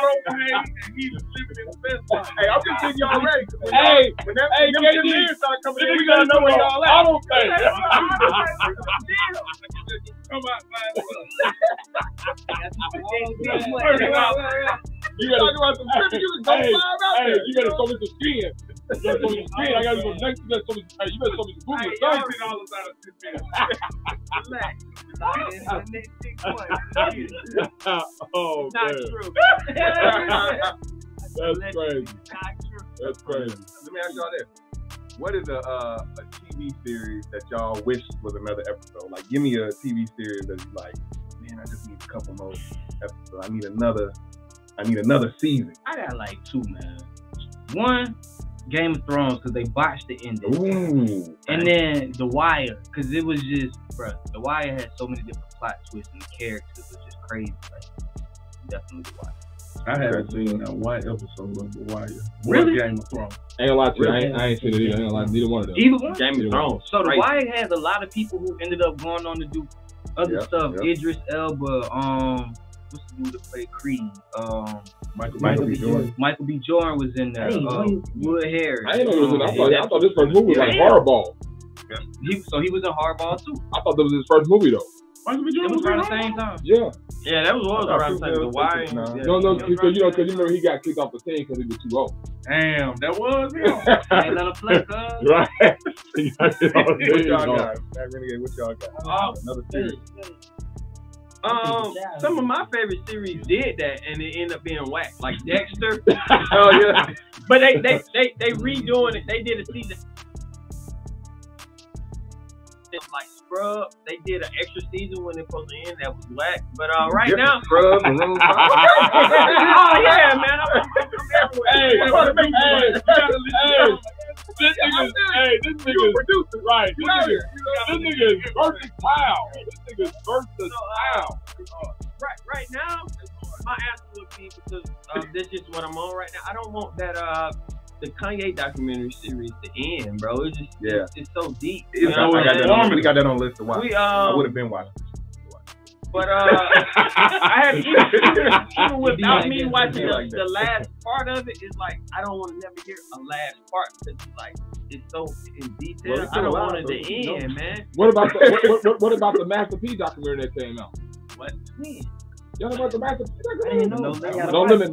don't pay, and he's living his best life. Hey, I'm just getting y'all ready. Hey, when them KG, years start coming in, we we gotta know where y'all at. I don't pay. Come out, man. You gotta talking about some tripping, you can go 5 out Hey, there. you gotta throw me some skin. You better show me the screen. I got to go next. You better show me some Google. Hey, y'all $30 out of 10 minutes. Relax. The next 6 months. Oh, Not man. true. That's crazy. Not true. That's crazy. Let me ask y'all this. What is a TV series that y'all wish was another episode? Like, give me a TV series that's like, man, I just need a couple more episodes. I need another season. I got like 2, man. One, Game of Thrones, because they botched the ending. Ooh. And then The Wire, because it was just, bro, The Wire had so many different plot twists and the characters was just crazy. Like, definitely The Wire. I haven't seen one episode of The Wire. Really? Or Game of Thrones. Ain't gonna lie to you. I ain't seen it either. I ain't gonna lie to neither one of them. Either one? Game of Thrones. So The Crazy. Wire has a lot of people who ended up going on to do other stuff. Idris Elba, what's the dude that played Creed? Michael B. Jordan. Michael B. Jordan was in there. Wood Harris. I didn't know it was in. I thought this first movie was like Hardball. So he was in Hardball too. I thought that was his first movie though. Michael B. It Jordan was around the same time. Yeah. Yeah, that was around the time. The Wire. No, because you remember he got kicked off the team because he was too old. Damn, that was him. Ain't let him play, cuz. Right. He got kicked off the What team. y'all got? Matt Renegade, what y'all got? Another series. Some of my favorite series did that, and it ended up being whack. Like Dexter. Oh yeah. But they redoing it. They did a season. Like Scrub, they did an extra season when it was supposed to end. That was whack. But right now, Scrub, Maroon 5. oh yeah, man, I'm everywhere. This nigga producer, right? This nigga is versatile. This nigga is versatile. Right now, my answer would be, because this is what I'm on right now. I don't want that the Kanye documentary series to end, bro. It's just it's so deep. We got that on the list to watch. I would have been watching. But I had even without me watching the last part of it, it's like I don't want to never hear a last part because it's like it's so in detail. I don't want it to end, man. What about the Master P documentary that came out? What? Y'all know about the Master P I didn't know. No Limit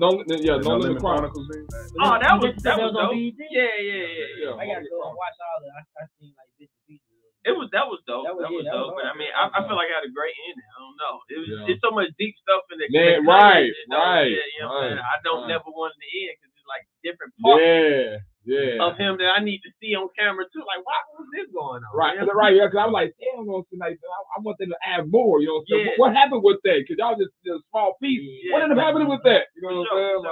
Chronicles. Oh, that was dope. on Yeah. I gotta go and watch all of it. I seen like bits and pieces. That was dope. That was dope. But I mean, I feel like I had a great ending. I don't know. It's so much deep stuff in it. Right. You know what I'm saying? I don't never want it to end because it's like different parts of him that I need to see on camera too. Like, why was this going on? Right. Because I was like, damn, I want them to add more. You know what I'm saying? What happened with that? Because y'all just did a small piece. What ended up happening with that? You know what I'm saying?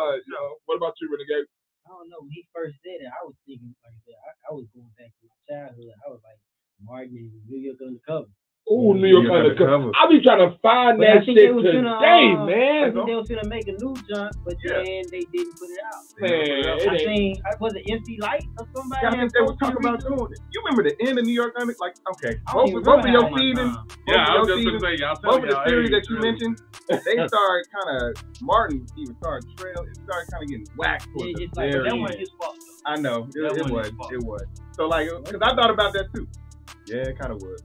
What about you, Renegade? I don't know. When he first said it, I was thinking, like I said, I was going back to my childhood. I was like, Martin and New York Undercover. Ooh, New York Undercover. I be trying to find that shit today, man. I think they was gonna make a new jump, but then they didn't put it out. Man, was it MC Light or somebody? I think they were talking about doing it. You remember the end of New York Undercover? Like, okay, both of your seasons, both of the series that you mentioned, they started kind of, Martin even started trail. It started kind of getting whacked. That wasn't his fault. I know, it was. So like, because I thought about that too. Yeah, it kind of was.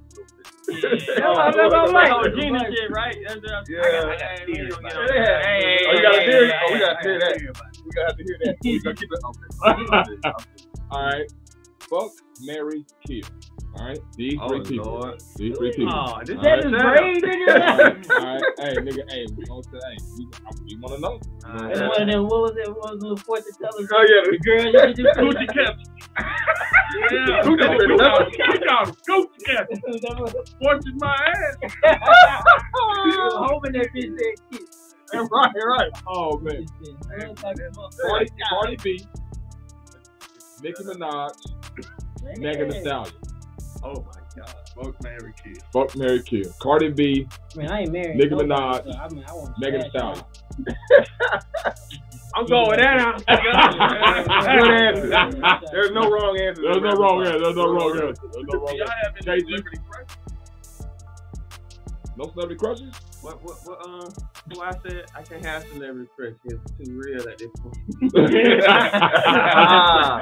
Gina shit, right? I gotta hear it. You gotta hear it. We gotta hear that. We gotta have to hear that. We gotta keep it. Okay. All right. Fuck, marry, kill. All right. These three people. These three people. Oh, this is great, nigga. All right. Hey, nigga. Hey, we gonna say. We wanna know. And one of them. What was it? What was the fortune tellers? Oh yeah, the girl you do. Gucci Cap. Yeah, we got him. Gucci Cap. Fortune my ass. Hoping that bitch said kiss. Right. Oh man. Cardi B, Nicki Minaj, Megan Thee Stallion. Oh my God. Fuck, marry, kill. Fuck, marry, kill. Cardi B, I ain't married. Nicki Minaj, I Megan Thee Stallion. I'm going with that. Good answer. There's no wrong answer. There's no wrong answer. Y'all have any celebrity crushes? No celebrity crushes? What who I said I can't have celebrity crush. It's too real at this point.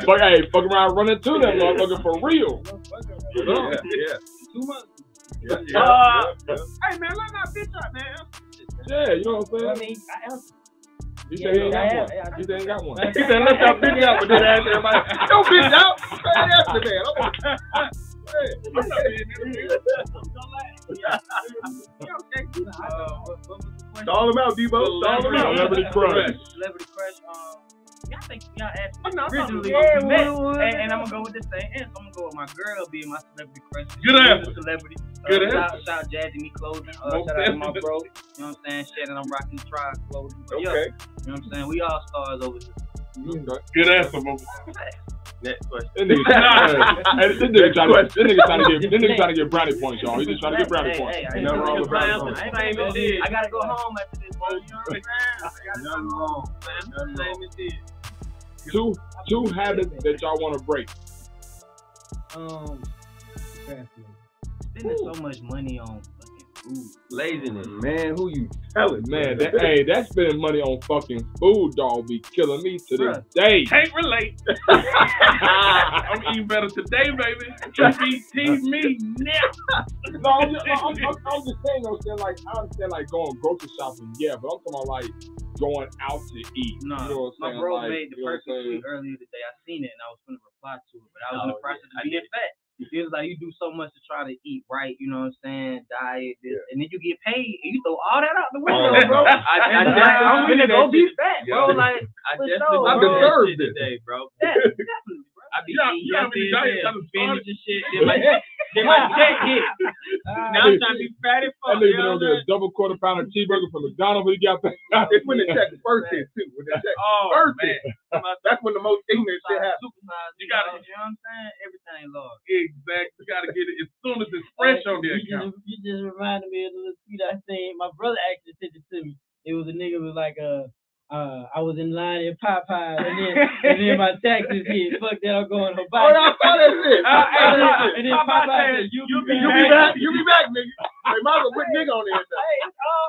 But hey, fuck around running to that motherfucker for real. Yeah. 2 months. Hey man, let that bitch up, man. Yeah, you know what I'm saying? I mean, I answered. He said he ain't got one. He said he ain't got one. He said, let that bitch out, but then ask everybody, don't bitch out. Man, that's the man. Stall him out, Debo. Stall him out. Celebrity crush. Celebrity crush. Y'all think y'all asked me originally and I'm gonna go with the same answer. I'm gonna go with my girl being my celebrity crush. Good answer. Celebrity. Good answer. Shout Jazzy Me Clothing. Shout out to my bro. You know what I'm saying? Shit, and I'm rocking Tribe Clothing. But Okay. you know what I'm saying? We all stars over here. Good answer, Mo. Next question. This nigga trying to get brownie points, y'all. He just trying to get brownie points. Hey, Ain't nothing wrong with brownie points. I gotta go home after this, bro. You know what I'm saying? Nothing wrong. Two habits that y'all want to break. Spending so much money on fucking food. Laziness. Man, who you telling? Man, that spending money on fucking food, dog, be killing me to this day. Can't relate. I'm eating better today, baby. Tease me now. No, I'm just saying, though, like, I understand, like, going grocery shopping, yeah, but I'm talking about, like, going out to eat. No, you know what I'm my saying? bro like, made the perfect tweet earlier today. I seen it and I was gonna reply to it, but I was in the process of being fat. It was like you do so much to try to eat right, you know what I'm saying? Diet, this, and then you get paid and you throw all that out the window, bro. I'm gonna go be fat, bro. Like, I I deserve this today, bro. definitely, bro. I be You gotta be diet, gotta spinach and shit. Then my check hit. Now I'm trying to be fat as fuck. That nigga been over a double quarter pounder cheeseburger from McDonald's when he got back. It's when the check first hit, too. When the check first hit. That's when the most ignorant shit happens. You gotta, you know what I'm saying? Everything, Lord. Exactly. You gotta get it as soon as it's fresh on the account. You just reminded me of the little tweet I seen. My brother actually sent it to me. It was a nigga was like, I was in line at Popeye, and then my taxes hit. Fuck that, I'm going to buy. Oh, I saw that shit. And then Popeye said, You be back, nigga. They might as well put nigga on there. Hey, it's all.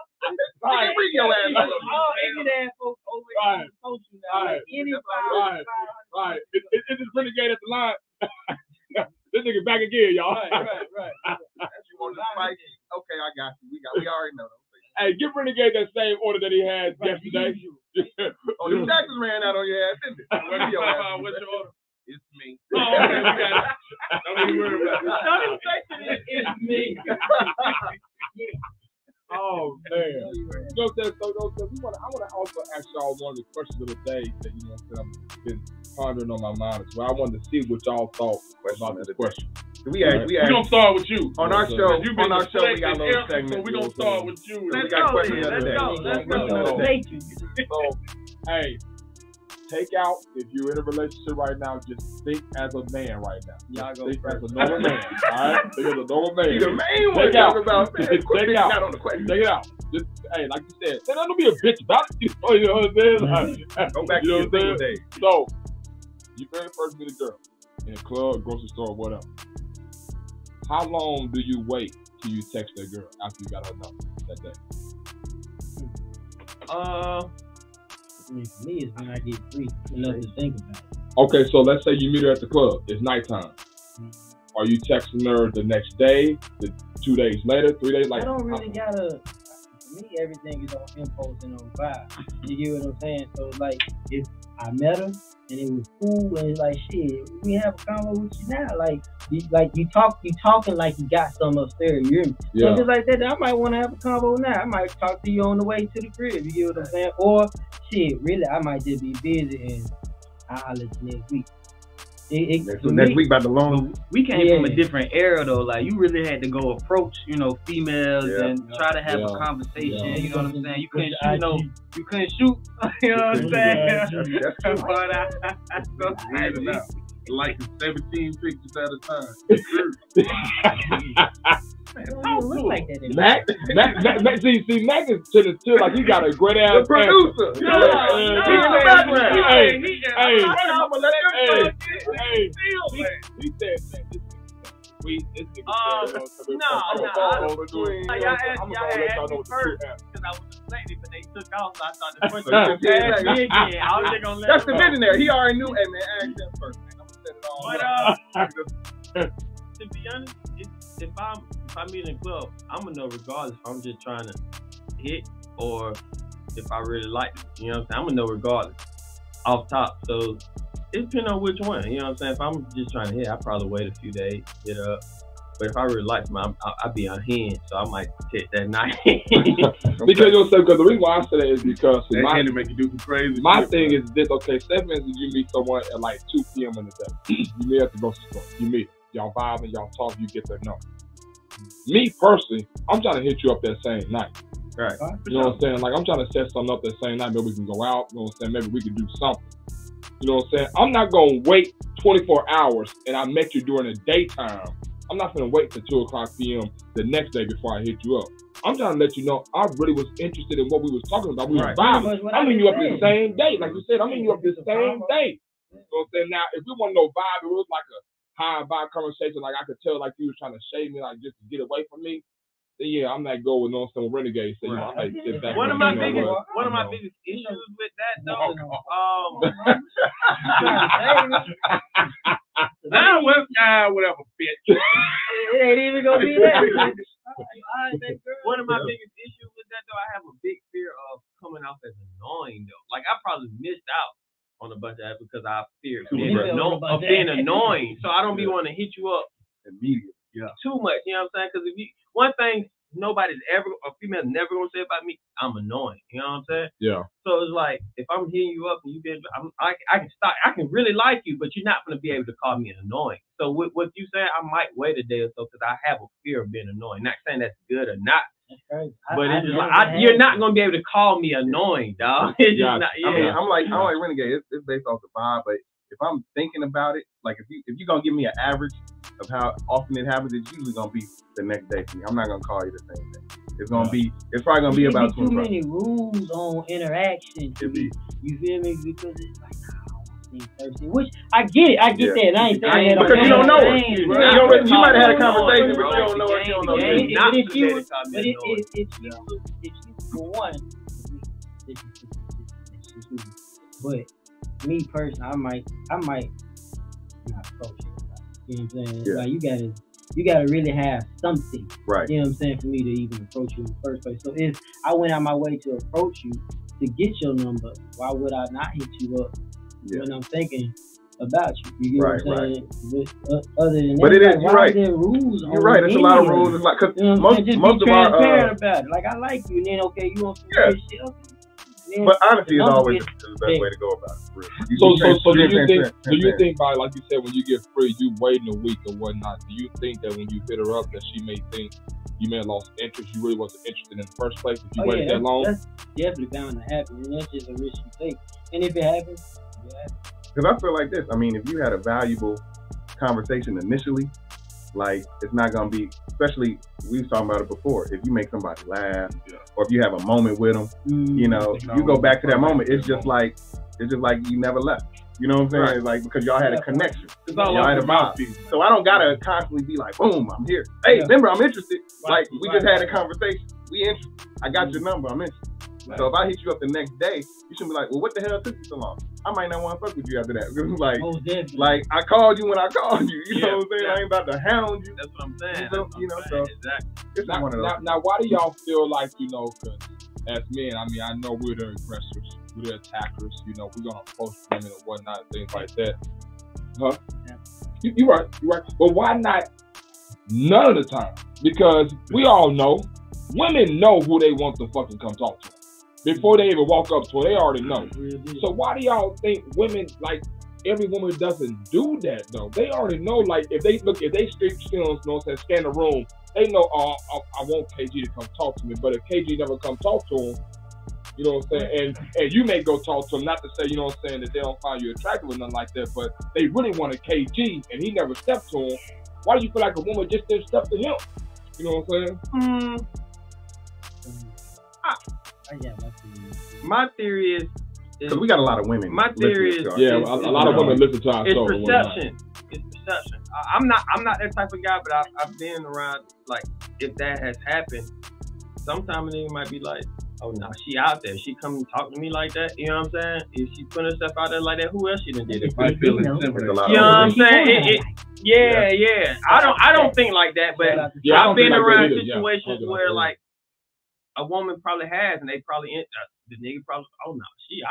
Right, bring your ass on. All ignorant ass folks over here on social now. Like anybody. Right. It's just renegade at the line. This nigga back again, y'all. Right. You want to fight? Okay, I got you. We already know them. Hey, give Renegade that same order that he had yesterday. Oh, the taxes ran out on your ass, didn't it? What's your order? It's me. Oh, okay, we got it. Don't even worry about it. Don't even say it's me. Oh man. You know what I'm saying? So I want to also ask y'all one of the questions of the day that I've been pondering on my mind as well. I wanted to see what y'all thought about this question. We're gonna start with you. On our show, we got a little segment. So we're gonna start with you. We got questions of the day. So, hey, take out, if you're in a relationship right now, just think as a man right now. Y'all go think first. as a normal man. Alright? Think as a normal man. You the main one Take out. talking about, man. Take it out. Not on the question. Take it out. Just, hey, like you said, don't be a bitch about it. You know what I'm saying? Like, Go back you know to what your I'm saying? day. So, you very first meet a girl in a club, grocery store, whatever. How long do you wait till you text that girl after you got her number that day? For me, it's when I get free enough to think about it. Okay, so let's say you meet her at the club. It's nighttime. Are you texting her the next day, 2 days later, 3 days later? I don't really gotta. For me, everything is on impulse and on vibe. You get what I'm saying? So it's like, if I met her and it was cool and it's like, shit, we have a convo with you now. You talking like you got something upstairs. You hear me? Yeah. So just like that, I might want to have a convo now. I might talk to you on the way to the crib. You get what I'm saying? Or shit, really, I might just be busy and I'll let you next week. Next week about the long. We came from a different era though. Like you really had to go approach, females and try to have a conversation. Yeah. You know what I'm saying? You couldn't shoot. You couldn't shoot. You know what I'm saying? That's But Like 17 pictures at a time. Don't look like that. Mack, see, Mack is to like he got a great ass producer. He's in the background. He said, this nigga y'all asked me first because I was a lady, but they took off, so I thought the question was asked me again. I was just gonna let That's the visionary. He already knew. Hey man, ask them first, man. I'm gonna set it all. But to be honest, if I meet in a club, I'm gonna know regardless if I'm just trying to hit or if I really liked it. You know what I'm saying? I'm gonna know regardless, off top. So it depends on which one. You know what I'm saying? If I'm just trying to hit, I probably wait a few days, hit up. But if I really like them, I'll be on hand, so I might hit that night. Because you'll say, because the reason why I say that is because that can make you do some crazy. My thing is this. Okay, 7 minutes you meet someone at like 2 p.m. in the day. You may have to go to school. You meet y'all vibing, y'all talk, you get their number. Me personally, I'm trying to hit you up that same night. Right. You know what I'm saying? Like I'm trying to set something up that same night. Maybe we can go out. You know what I'm saying? Maybe we can do something. You know what I'm saying? I'm not gonna wait 24 hours and I met you during the daytime. I'm not gonna wait till 2 o'clock p.m. the next day before I hit you up. I'm trying to let you know I really was interested in what we was talking about. We were vibing. I'm hitting you up the same day. Like you said, I'm hitting you up the same day. You know what I'm saying? Now, if we want no vibe, it was like a high vibe conversation. Like I could tell like you was trying to shade me, like just to get away from me. Then yeah, I'm not going with no some renegade. So, you know, I sit back. One of my biggest issues with that though. Whatever, bitch. It ain't even gonna be that. One of my biggest issues with that though, I have a big fear of coming off as annoying though. Like I probably missed out on a bunch of that because I fear being annoying. So I don't be wanting to hit you up immediately. Too much. You know what I'm saying? Because if you one thing a female never gonna say about me, I'm annoying. You know what I'm saying? Yeah. So it's like if I'm hitting you up and I can really like you, but you're not gonna be able to call me annoying. So with what you saying, I might wait a day or so because I have a fear of being annoying. Not saying that's good or not. But it's just like you're not gonna be able to call me annoying, dog. It's just not. Yeah. I mean, I'm like Renegade. It's based off the vibe, but if I'm thinking about it, like if you're gonna give me an average of how often it happens, it's usually gonna be the next day for me. I'm not gonna call you the same day. It's probably gonna be about too many rules on interaction. You feel me? Because it's like, Thursday, which I get it. I get that. And I ain't saying that because you don't know her. You might have had a conversation, but you don't know her. You don't know her. If you for one, but me personally, I might not approach it. You know what I'm saying? Yeah. Like you gotta really have something. Right. You know what I'm saying? For me to even approach you in the first place. So if I went out my way to approach you to get your number, why would I not hit you up when I'm thinking about you? You get what I'm saying? Other than that, but it is, like, you're right. There rules you're right. There's a lot of rules. It's like, cause most of our about it. Like I like you, and then okay, you want some good shit. Okay. But honesty is always the best way to go about it. So do you think by, like you said, when you get free, you waiting a week or whatnot, do you think that when you hit her up that she may think you may have lost interest, you really wasn't interested in the first place if you waited that long? That's definitely bound to happen, and that's just a risk you take. And if it happens, it happens. Because I feel like this. I mean, if you had a valuable conversation initially, like it's not gonna be, especially we was talking about it before. If you make somebody laugh, or if you have a moment with them, you know, you go back to that moment. It's just like you never left. You know what I'm saying? Right. It's like because y'all had a connection. It's all y'all had a vibe. So I don't gotta constantly be like, boom, I'm here. Hey, remember, I'm interested. Like we just had a conversation. We interested. I got your number. I'm interested. Right. So if I hit you up the next day, you should be like, well, what the hell took you so long? I might not want to fuck with you after that. like I called you when I called you. You know what I'm saying? I ain't about to hound you. That's what I'm saying. So exactly. It's not one of those. Now, why do y'all feel like, you know, because as men, I mean, I know we're the aggressors, we're the attackers. You know, we're gonna approach women and whatnot, things like that. Huh? Yeah. You're right. But why not none of the time? Because we all know women know who they want to fucking come talk to. Before they even walk up to her, they already know. So why do y'all think women, like, every woman doesn't do that, though? They already know, like, if they scan the room, they know, I want KG to come talk to me. But if KG never come talk to him, you know what I'm saying? And you may go talk to him, not to say, you know what I'm saying, that they don't find you attractive or nothing like that, but they really want a KG, and he never stepped to him. Why do you feel like a woman just didn't step to him? You know what I'm saying? My theory is because we got a lot of women. My theory is a lot of women listen to our show. It's perception. It's perception. I'm not that type of guy, but I've been around. Like if that has happened, sometimes a nigga might be like, "Oh no, she out there. She come and talk to me like that." You know what I'm saying? If she put herself out there like that, who else she done did it? You know what I'm saying? Yeah. I don't think like that, but I've been around situations where like a woman probably has, and they probably the nigga probably, oh no, she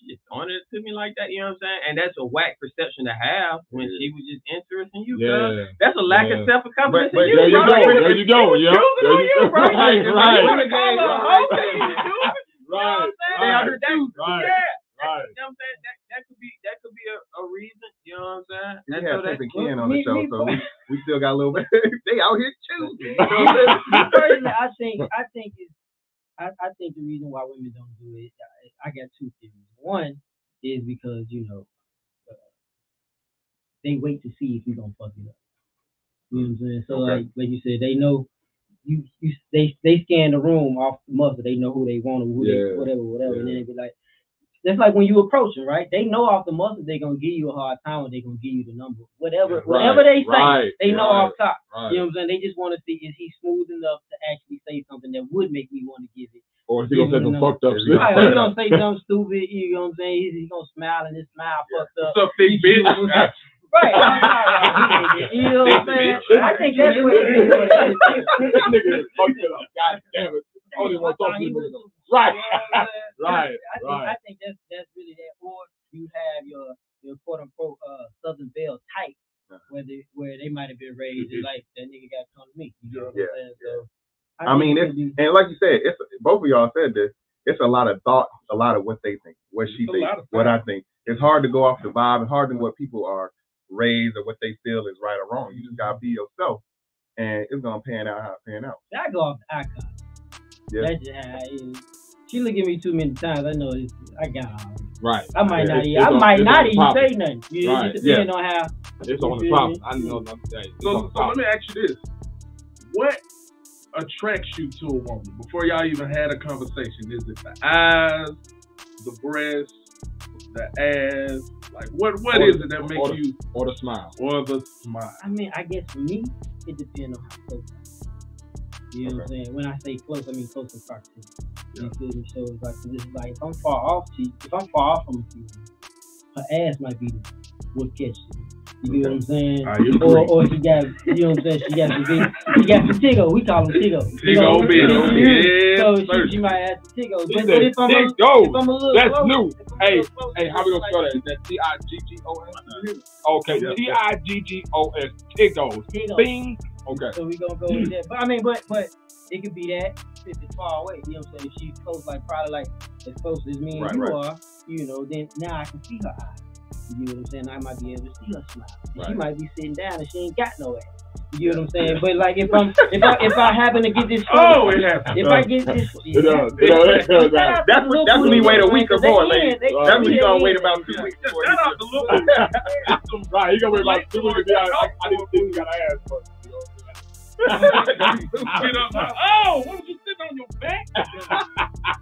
just throwing it to me like that, you know what I'm saying? And that's a whack perception to have when she was just interested in you, cuz. That's a lack of self-confidence in you, There you bro. go. There you go. Yeah. There you go. Right. Right. Right. Right. You know what I'm saying? That could be a reason. You know what I'm saying? We have Pimp and Ken on the show, so we still got a little bit. They out here choosing. Personally, I think the reason why women don't do it, I got two theories. One is because they wait to see if you're gonna fuck it up. You know what I'm saying? So like you said, they know they scan the room off the muscle. They know who they want or who they whatever, and then they be like. That's like when you approach them, right? They know off the muscle they're gonna give you a hard time, or they're gonna give you the number, whatever they say. They know off top. You know what I'm saying? They just want to see is he smooth enough to actually say something that would make me want to give it. Or is he gonna say some fucked up shit? Right, or he gonna say something stupid. You know what I'm saying? He's gonna smile and his smile fucked up. What's up, big bitch? Right. You know what I'm saying? I think that's what it is. This nigga is fucked up. God damn it. Only want to talk to you. Right. Right. I think that's really that. Or you have your quote unquote Southern Belle type, where they might have been raised like that nigga got to come to me. You know what I'm saying? So I mean, and like you said, it's both of y'all said this. It's a lot of thought, a lot of what they think, what she thinks, what I think. It's hard to go off the vibe. It's hard to what people are raised or what they feel is right or wrong. You just gotta be yourself, and it's gonna pan out how it pan out. I go off the icon. Yeah. That's just how it is. She look at me too many times. I know I got her. Right. I might not even say nothing. It depends on how. It's on the problem. I know. So let me ask you this: what attracts you to a woman before y'all even had a conversation? Is it the eyes, the breasts, the ass? Like what is it that makes you or the smile? Or the smile. I mean, I guess for me, it depends on how close I am. You know what I'm saying? When I say close, I mean close in proximity. You feel me? So it's like if I'm far off from a female, her ass might be what catches me. You know what I'm saying? Or she got, you know what I'm saying? She got the Tiggo. We call them Tiggo. Tiggo, yeah. So she might have the Tiggo. But if I'm a little that's close, new. Hey, how we gonna spell that? Is that Tiggos? Okay, Tiggos. Tiggos. Bing. Okay. So we gonna go with that. But I mean, but it could be that if it's far away. You know what I'm saying? If she's close, like probably like as close as me and you are, you know, then now I can see her eyes. You know what I'm saying? I might be able to see her smile. She might be sitting down and she ain't got no ass. You know what I'm saying? But like if I happen to get this, if I get this, that's when he wait a week or more, lady. That's when he gonna wait about 2 weeks before. Right, he gonna wait about 2 weeks. I didn't think he got an ass, but. Oh, what was you sitting on your back?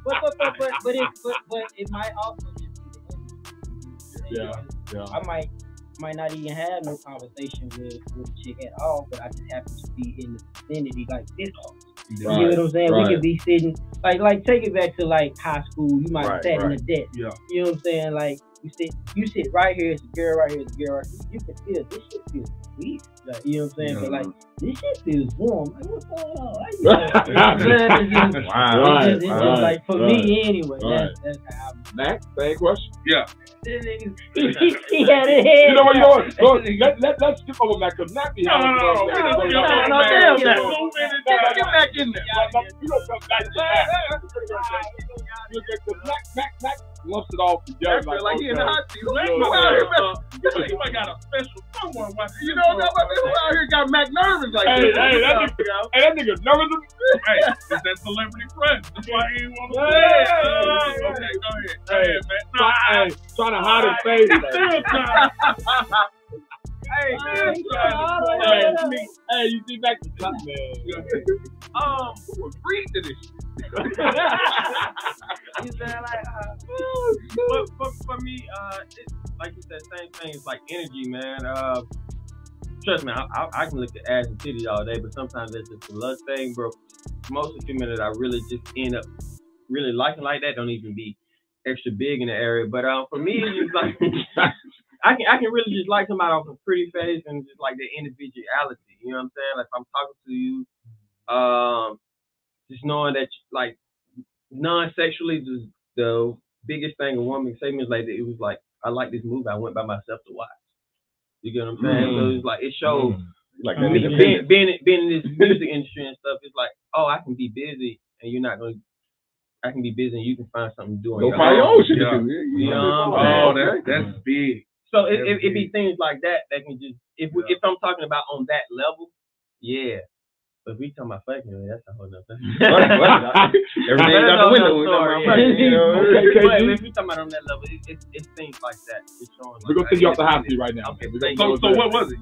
but it might also just be the energy. I might not even have no conversation with a chick at all, but I just happen to be in the vicinity like this. You know what I'm saying? We could be sitting like take it back to like high school. You might have sat in the desk. Yeah. You know what I'm saying? Like you sit right here, it's a girl right here, it's a girl right here. You can feel this shit feels sweet. Like, you know what I'm saying? But like this shit feels warm. Like what's going on? It's just like for me anyway. That's how I'm. Mack, same question. Yeah. He had a head. You know what? Let's skip over Mack because Mack be having Get back in there. You don't come back to that. Mack lumps it all together. Like he in the hot seat. He might got a special someone watching. You know who out here got Mack nervous like this? Hey, that nigga nervous. Hey, it's that celebrity crush. That's why he ain't want to say it. Okay, go ahead. Hey, man. Trying to hide his face. Hey, you see back to top, man. Read to this shit. You said like, but for me, it's, like you said, same thing. It's like energy, man. Trust me, I can look at ass and titties all day, but sometimes that's just a lust thing, bro. Most of the women that I really just end up really liking like that don't even be extra big in the area. But for me, it's just like I can really just like somebody off a pretty face and just like their individuality. You know what I'm saying? Like if I'm talking to you, just knowing that like non-sexually, the biggest thing a woman say to me is like, it was like, I like this movie. I went by myself to watch. You get what I'm saying? So it's like, it shows. Like Being in this music industry and stuff, it's like, oh, I can be busy and you're not going to, I can be busy and you can find something to do on your own. Shit. You know what I'm saying? That's big. So it be things like that can just, if I'm talking about on that level, yeah. But if we talking about fucking, that's a whole nother thing. Everything's out the window. But if we talking about on that level, it's things like that. It's showing. We're gonna take you off the hot seat right now. Okay, so what was it?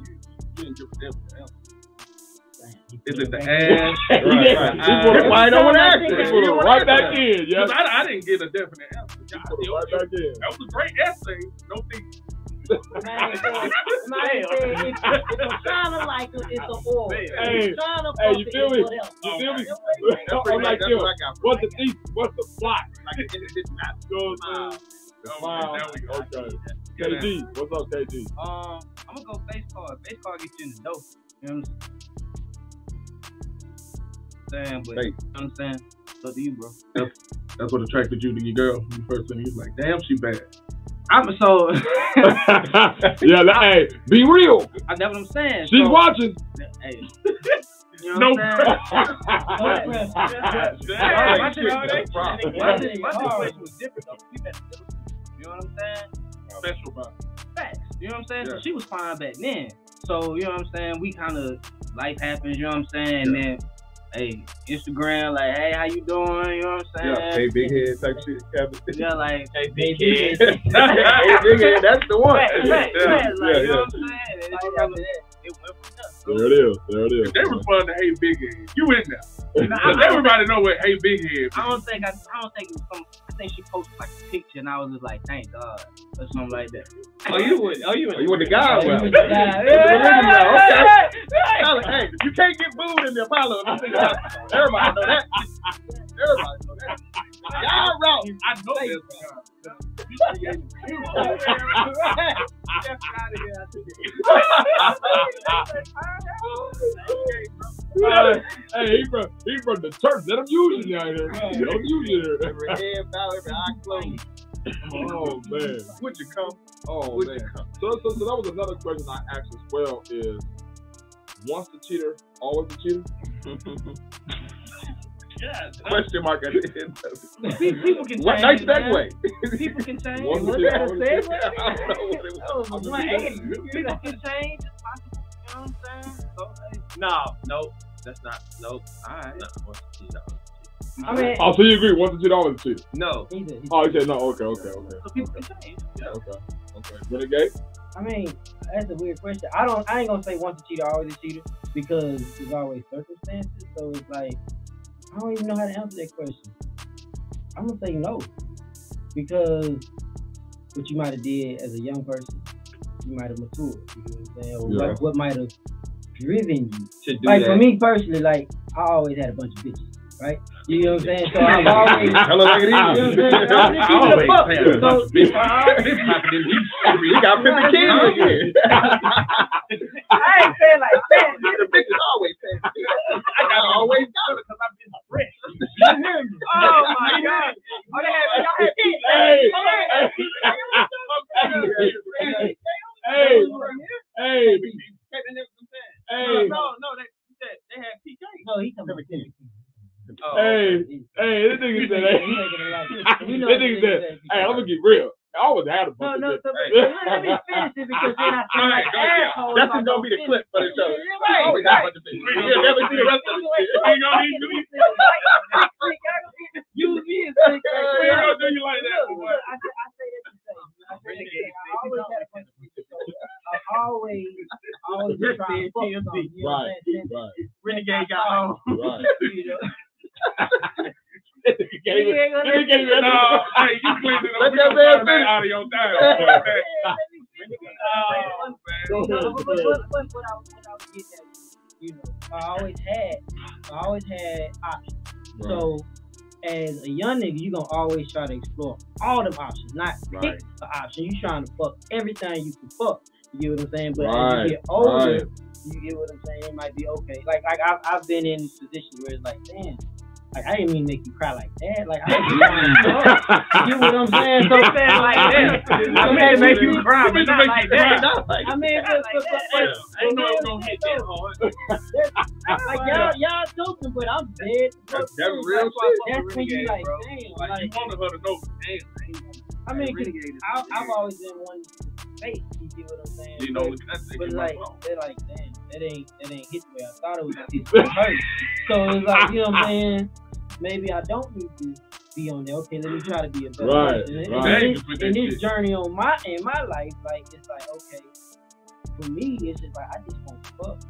You didn't give a damn for the answer. Is it the ass? Right. Why don't want to ask it? Put it right back in. Yeah. I didn't get a definite answer. Right back in. That was a great essay. No thing. If I'm trying to like it, it's an oil. Hey, you feel me? You feel me? I'm like, what's the thesis? What's the plot? Okay. KG, what's up, KG? I'm gonna go face card. Face card gets you in the dope. You know what I'm saying? But you know what I'm saying? So do you, bro. That's what attracted you to your girl. The first thing you was like, damn, she bad. I'm so. Yeah, hey, be real. That's what I'm saying. She's watching. Hey. You know what I'm saying? My situation was different though. You know what I'm saying? Special about it. Facts. You know what I'm saying? Yeah. So she was fine back then. So, you know what I'm saying? We kind of, life happens, you know what I'm saying? And then, hey, Instagram, like, hey, how you doing? You know what I'm saying? Yeah, hey, big head type shit. Yeah, like, Hey, big head. Hey, big head, that's the one. Right, like, you know what I'm saying? It went from there. There it is. If they respond to hey big head, you in there. Everybody know what hey big head. I don't think it was some. I think she posted like a picture, and I was just like, "Thank God," or something like that. You went the guy well. Okay. Hey, you can't get booed in the Apollo. Everybody know that. Y'all wrong. I know this. Hey, he from the church. Let him use you down here. Let him use you there. Every head bow, every eye closed. Oh man. Would you come? Oh man. So that was another question I asked as well. Is once the cheater, always the cheater? Yeah. Question mark at the end. People can change. What nice segue? People can change. Once the Was cheater, that a always the segue? cheater. I don't know what it was. People can change. It's possible. You know what I'm saying? So, hey. No, that's not. Nope. All right. No, I mean, Oh, so you agree? Once the cheater, always the cheater. no. Oh, he said no. Okay. So people can change. Okay. Renegade. I mean, that's a weird question. I ain't gonna say once a cheater, always a cheater, because there's always circumstances. So it's like, I don't even know how to answer that question. I'm gonna say no, because what you might have did as a young person, you might have matured. You know what I'm saying? Or what might have driven you To do like that. for me personally, like I always had a bunch of bitches, right? You know what I'm saying? So I've always. Hello, ladies. We got 50 kids again. I ain't saying like that. The bitches always paying. I gotta always go because I've been rich. Oh my God! Oh, y'all had kids. Hey. No, they had PK. No, he coming. Hey, this nigga said, hey, I'm gonna get real. I always had a bunch of So bitches. let me finish it because then I feel like assholes. That's just gonna be the clip for the show. Right. Always got a bunch of bitches. You'll never see the rest of the shit. Use me as We ain't gonna do you like that. Boy. I say that to say. I always had a bunch of bitches. I always been trying to fuck something. You know what I'm saying? Right. Renegade got home. Right. You know? No, hey, you cleaned it up. Let We that gonna man turn that finish. out of your time. What I was getting at, you know, I always had options. Right. So as a young nigga, you gonna always try to explore all them options, not pick Right. an option. You trying to fuck everything you can fuck. You get what I'm saying? But as Right. you get older, Right. you get what I'm saying. It might be okay. Like I've been in positions where it's like, damn, Like, I didn't mean make you cry like that. Like, I didn't you know what I'm saying? So saying like that. I mean, to make you cry, but not like that. I mean, but I didn't know it was gonna hit that hard. like y'all joking, but I'm dead. That's real shit. That's when you like, damn. You Like, wanted her to know, damn. I mean, I've always been one face. You get what I'm saying? You know, but like, they're like, damn, that ain't hit the way I thought it was gonna hit. So it's like, you know what I'm saying? Maybe I don't need to be on there. Okay, let me try to be a better person. Right. In this journey in my life, like it's like, okay, for me, it's just like I just want to fuck.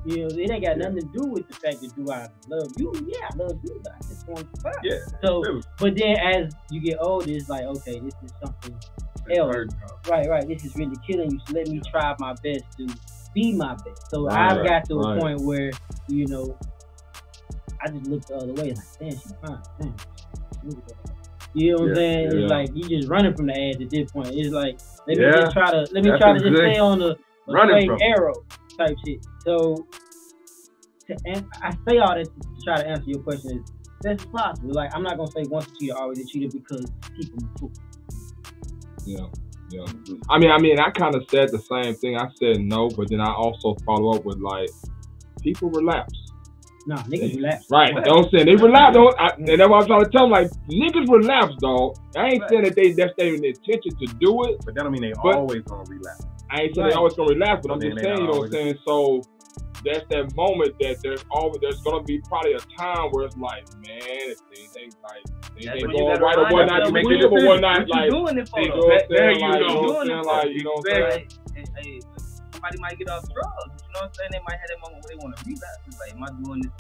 You know, it ain't got nothing to do with the fact that do I love you? Yeah, I love you, but I just want to fuck. Yeah. So, but then as you get older, it's like, okay, this is something else. Right. This is really killing you. So let me try my best to be my best. So I've got to a point where, you know, I just look the other way, like, damn, she's fine. Damn. You know what I'm saying? It's like you just running from the edge at this point. It's like let me try to just stay on the straight arrow type shit. So I say all this to try to answer your question is that's possible. Like I'm not gonna say once a cheater, always a cheater because people move. Yeah. I mean, I kind of said the same thing. I said no, but then I also follow up with like people relapse. Nah, niggas relapse. Right. Don't say they relapse. And that's what I'm trying to tell them. Like, niggas relapse, dog. I ain't saying that that's their intention to do it. But that don't mean they always gonna relapse. I ain't saying they always gonna relapse, but I'm just saying, you know what I'm saying? So that's that moment that there's gonna be probably a time where it's like, man, if things ain't like things ain't going right or whatnot, you make it or whatnot, like you know what I'm saying? Like, you know what I'm saying? Somebody might get off drugs. You know what I'm saying? They might have that moment where they want to relapse. It's like, am I doing this?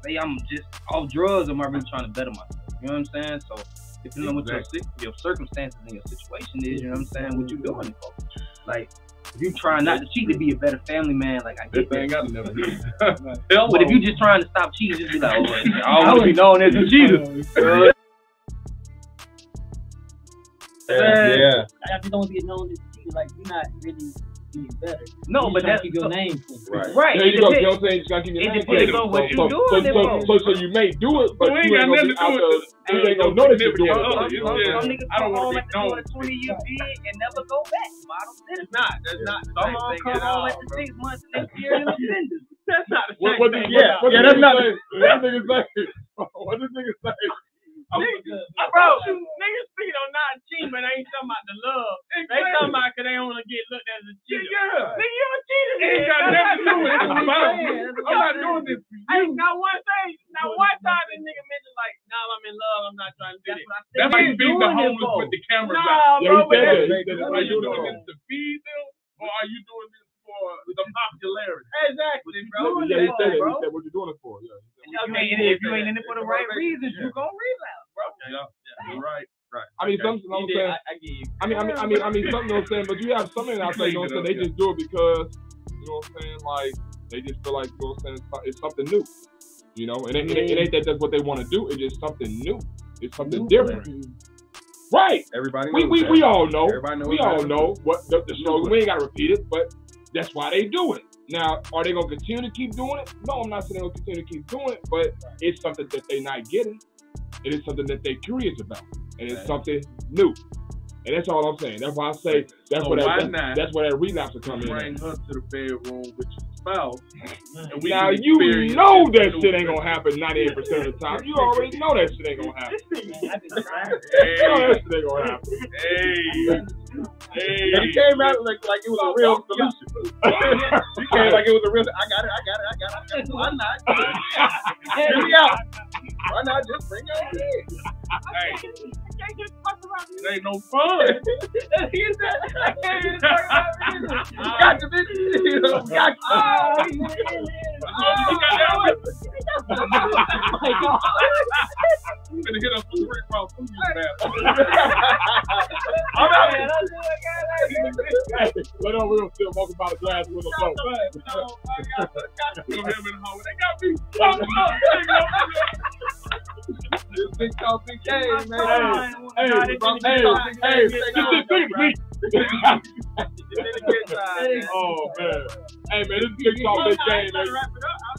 Say I'm just off drugs, or am I really trying to better myself? You know what I'm saying? So depending on what your circumstances and your situation is, you know what I'm saying? What you doing it for? Like, if you trying not to cheat to be a better family man, like I get that. Gotta never do. But if you just trying to stop cheating, just be like, oh, I want to be known as a cheater. I just don't want to be known as a cheater. Like you're not really. Better. No, but that's keep your name right. There you go. You know what I'm saying? You gotta keep your name. It depends on what you doing. So you may do it, but you ain't gonna be out there. You ain't gonna know that you're doing it. Some niggas come home after doing a 20-year bid and never go back. It's not. That's not. Some of them come home after 6 months and they fear in the offenders. That's not the same thing. Yeah, that's not. What does niggas say? Bro, niggas speaking on not cheating, but they ain't talking about the love. They talking about because they don't want to get looked at as a cheater. Yeah. Nigga, you a cheater. It ain't got nothing to do with it. I'm not doing this for you. Ain't not one time this nigga mentioned like, nah, I'm in love, I'm not trying to do it. That's like being the homeless with the cameras out. Nah, bro, are you doing this to feed them, or are you doing this for the popularity? Exactly, bro. Yeah, he said what you doing it for. Yeah. Okay, and if you ain't in it for the right reasons, you gonna relapse, bro. Yeah, right. I mean, something I'm saying. I mean, something I'm saying. But you have something I say, you know what I'm saying? They just do it because, you know what I'm saying? Like they just feel like, you know what I'm saying? It's something new. You know, it ain't that that's what they want to do. It's just something new. It's something different. Right. Everybody. We all know. We all know what the slogan. We ain't got to repeat it, but that's why they do it. Now, are they gonna continue to keep doing it? No, I'm not saying they're gonna continue to keep doing it, but it's something that they're not getting. It is something that they're curious about, and it's something new. And that's all I'm saying. That's why I say that's where that relapse will come in. Bring her to the bedroom with your spouse. And now you know that shit ain't gonna happen 98% of the time. You already know that shit ain't gonna happen. You know that shit ain't gonna happen. Hey. You came out like it was a real solution. You came like it was a real. I got it. Why not? Hear me out. Why not just bring her in? Hey. It ain't no fun. Got the bitch. Got you gonna hit us with the ring from food, Let on, we're gonna still walk about the glass with a soap. They got me. This big talk, big game, man. Hey, Oh man. Hey man, this is big talk, big game, man.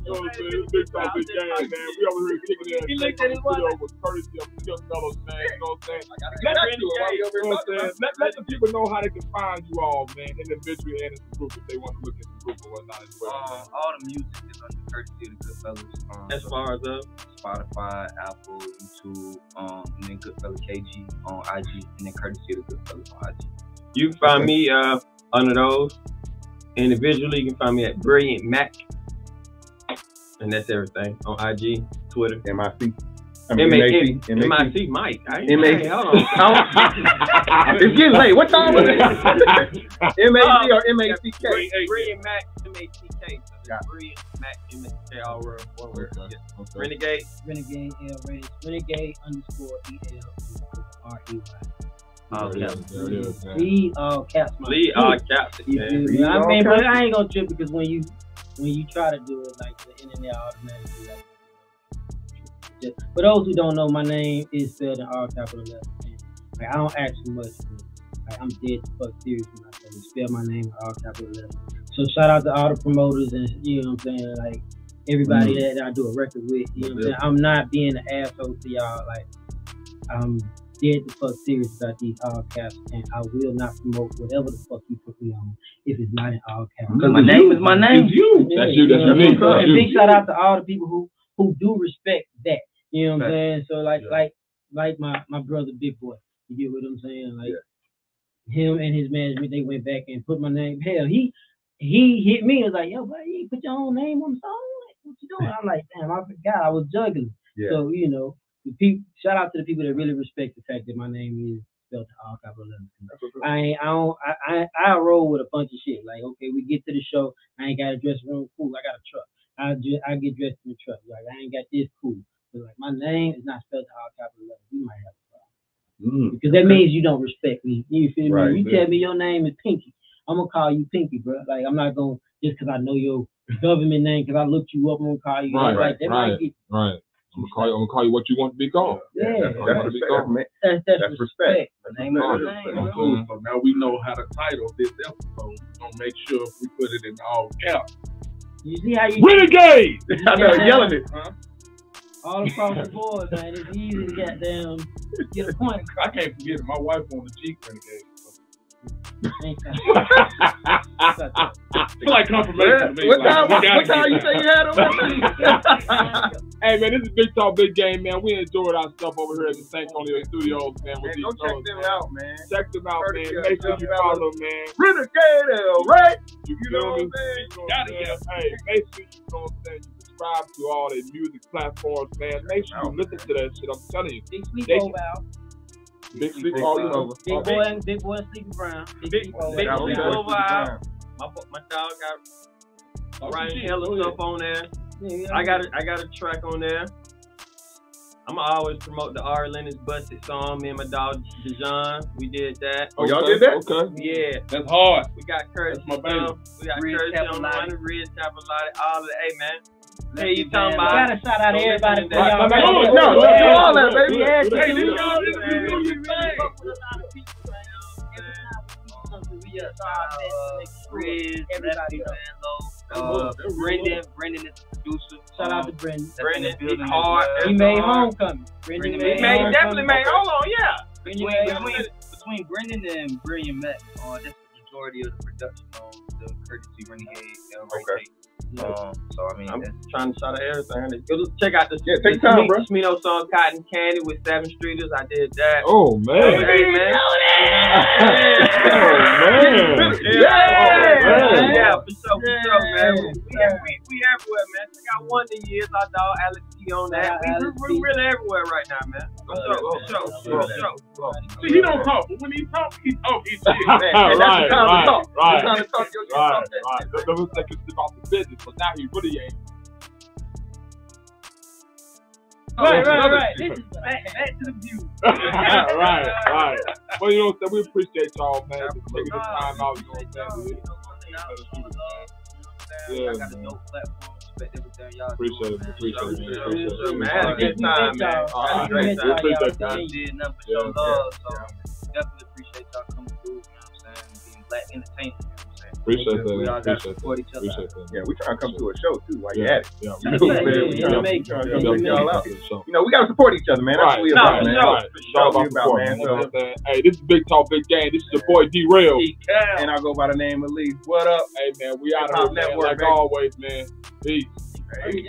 This big talk, big game, man. We over here kicking it. He looked at his watch. With courtesy of Goodfellas, man. You know what I'm saying? Let the people know how they can find you all, man, individually and as a group if they want to look at the group or whatnot as well. All the music is under courtesy of the Goodfellas. As far as Spotify, Apple, YouTube, and then Goodfellas KG on IG, and then courtesy of the Goodfellas on IG. you can find me under those. Individually, you can find me at Brilliant Mack. And that's everything on IG, Twitter. MIC. MIC Mike. Hey, hold on. It's getting late. What time was it? MAC or MACK? Brilliant Mack, MACK. Brilliant Mack, MACK, all one word. Renegade. Renegade El Rey. Renegade _EL REY. All caps. Lead all caps. Lead all caps. I mean, but I ain't gonna trip because when you try to do it, like the internet automatically. Like, just, for those who don't know, my name is spelled in all capital letters. Like, I don't ask too much. Like, I'm dead to fuck serious when I say spell my name in all capital letters. So shout out to all the promoters and you know what I'm saying, like everybody that I do a record with. You know what I'm saying? I'm not being an asshole to y'all. Like, I'm dead to fuck serious about these all caps, and I will not promote whatever the fuck you put me on if it's not in all caps. Because my name is my name. That's you. That's you. That's unique. And big shout out to all the people who do respect that. You know what I'm saying? So like my brother Big Boy. You get what I'm saying? Like him and his management, they went back and put my name. Hell, he hit me and was like, yo, buddy, you put your own name on the song? Like, what you doing? I'm like, damn, I forgot I was juggling. Yeah. So, you know, shout out to the people that really respect the fact that my name is spelled in all capital letters. I roll with a bunch of shit. Like, okay, we get to the show, I ain't got a dressing room, cool, I got a truck. I get dressed in the truck. Like, I ain't got this, cool. But like, my name is not spelled in all capital letters. You might have a problem. Because that means you don't respect me. You feel me? You tell me your name is Pinky, I'm gonna call you Pinky, bro. Like, I'm not gonna, just because I know your government name, because I looked you up, I'm gonna call you. Right. I'm gonna call you what you want to be called. Yeah. That's respect. Name cool. So now we know how to title this episode. We're gonna make sure we put it in all caps. You see how you Renegade! I know, yelling it. All across the board, man. It's easy to get a point across. I can't forget it. My wife on the Jeep Renegade. Feel like confirmation to me. What time you say you had them? Hey man, this is Big Talk, Big Game, man. We enjoyed our stuff over here at the Stankonia Studios, man. Go check them out, man. Check them out, man. Make sure you follow, man. Renegade El Rey. You know what I'm saying? Hey, make sure you know what I'm saying. Subscribe to all their music platforms, man. Make sure you listen to that shit. I'm telling you. Big Sleepover out. Big Sleepover over. Big boy Sleepy Brown. Big Sleepover out. My dog got Ryan Hella stuff on there. I got a track on there. I'ma always promote the R. Lennox Busted song. Me and my dog Dijon, we did that. Oh, y'all did that? Okay. Yeah. That's hard. We got Curtis. That's my baby. We got Curtis on the one, Red Chapelati, all of the, hey man. Hey, you talking about? We gotta shout out to everybody. No, all that, baby. Yeah, hey, this Brendan is the producer. Shout out to Brendan. Brendan is hard. He made Homecoming. Definitely made. Hold on, yeah. Between Brendan and Brilliant Mack, that's the majority of the production on the courtesy Renegade El Rey tape. So I mean, I'm trying to shout out everything. Check out the take time, bro. Smino song "Cotton Candy" with 7 Streeters. I did that. Oh man! Hey man! Yeah, for sure, man. We everywhere, man. Check out Wonder Years, our dog Alex T on that. We really everywhere right now, man. For sure. See, he don't talk, but when he talk, he shit. Right. Trying to talk your Right. Let's take it about the business, but now he really ain't. Right. This is back to the view. Right. Well, you know what I'm saying? We appreciate y'all, man. Just taking the time out, you know what I'm saying? Yeah, I got a dope platform. Respect everything y'all appreciate it, man. Had a good time, man. Great time. Did nothing but show love, so definitely appreciate y'all coming through. You know what I'm saying? Being black entertaining. Appreciate that. We all got to Appreciate support that. each other. Appreciate that. Yeah, we trying to come to a show too while you're Yeah. at it. Yeah. You know what I'm saying? We Yeah, trying make to it. come bring y'all out. So, You know, we gotta support each other, man. That's what we about, man. sure. Right. It's all about support, man. So, Hey, this is Big Talk, Big Game. This is your boy D-Rail. and I go by the name of Lee. What up? Hey, man, we out of Hip-Hop here, man. Network, Like baby. always, man. Peace. Hey.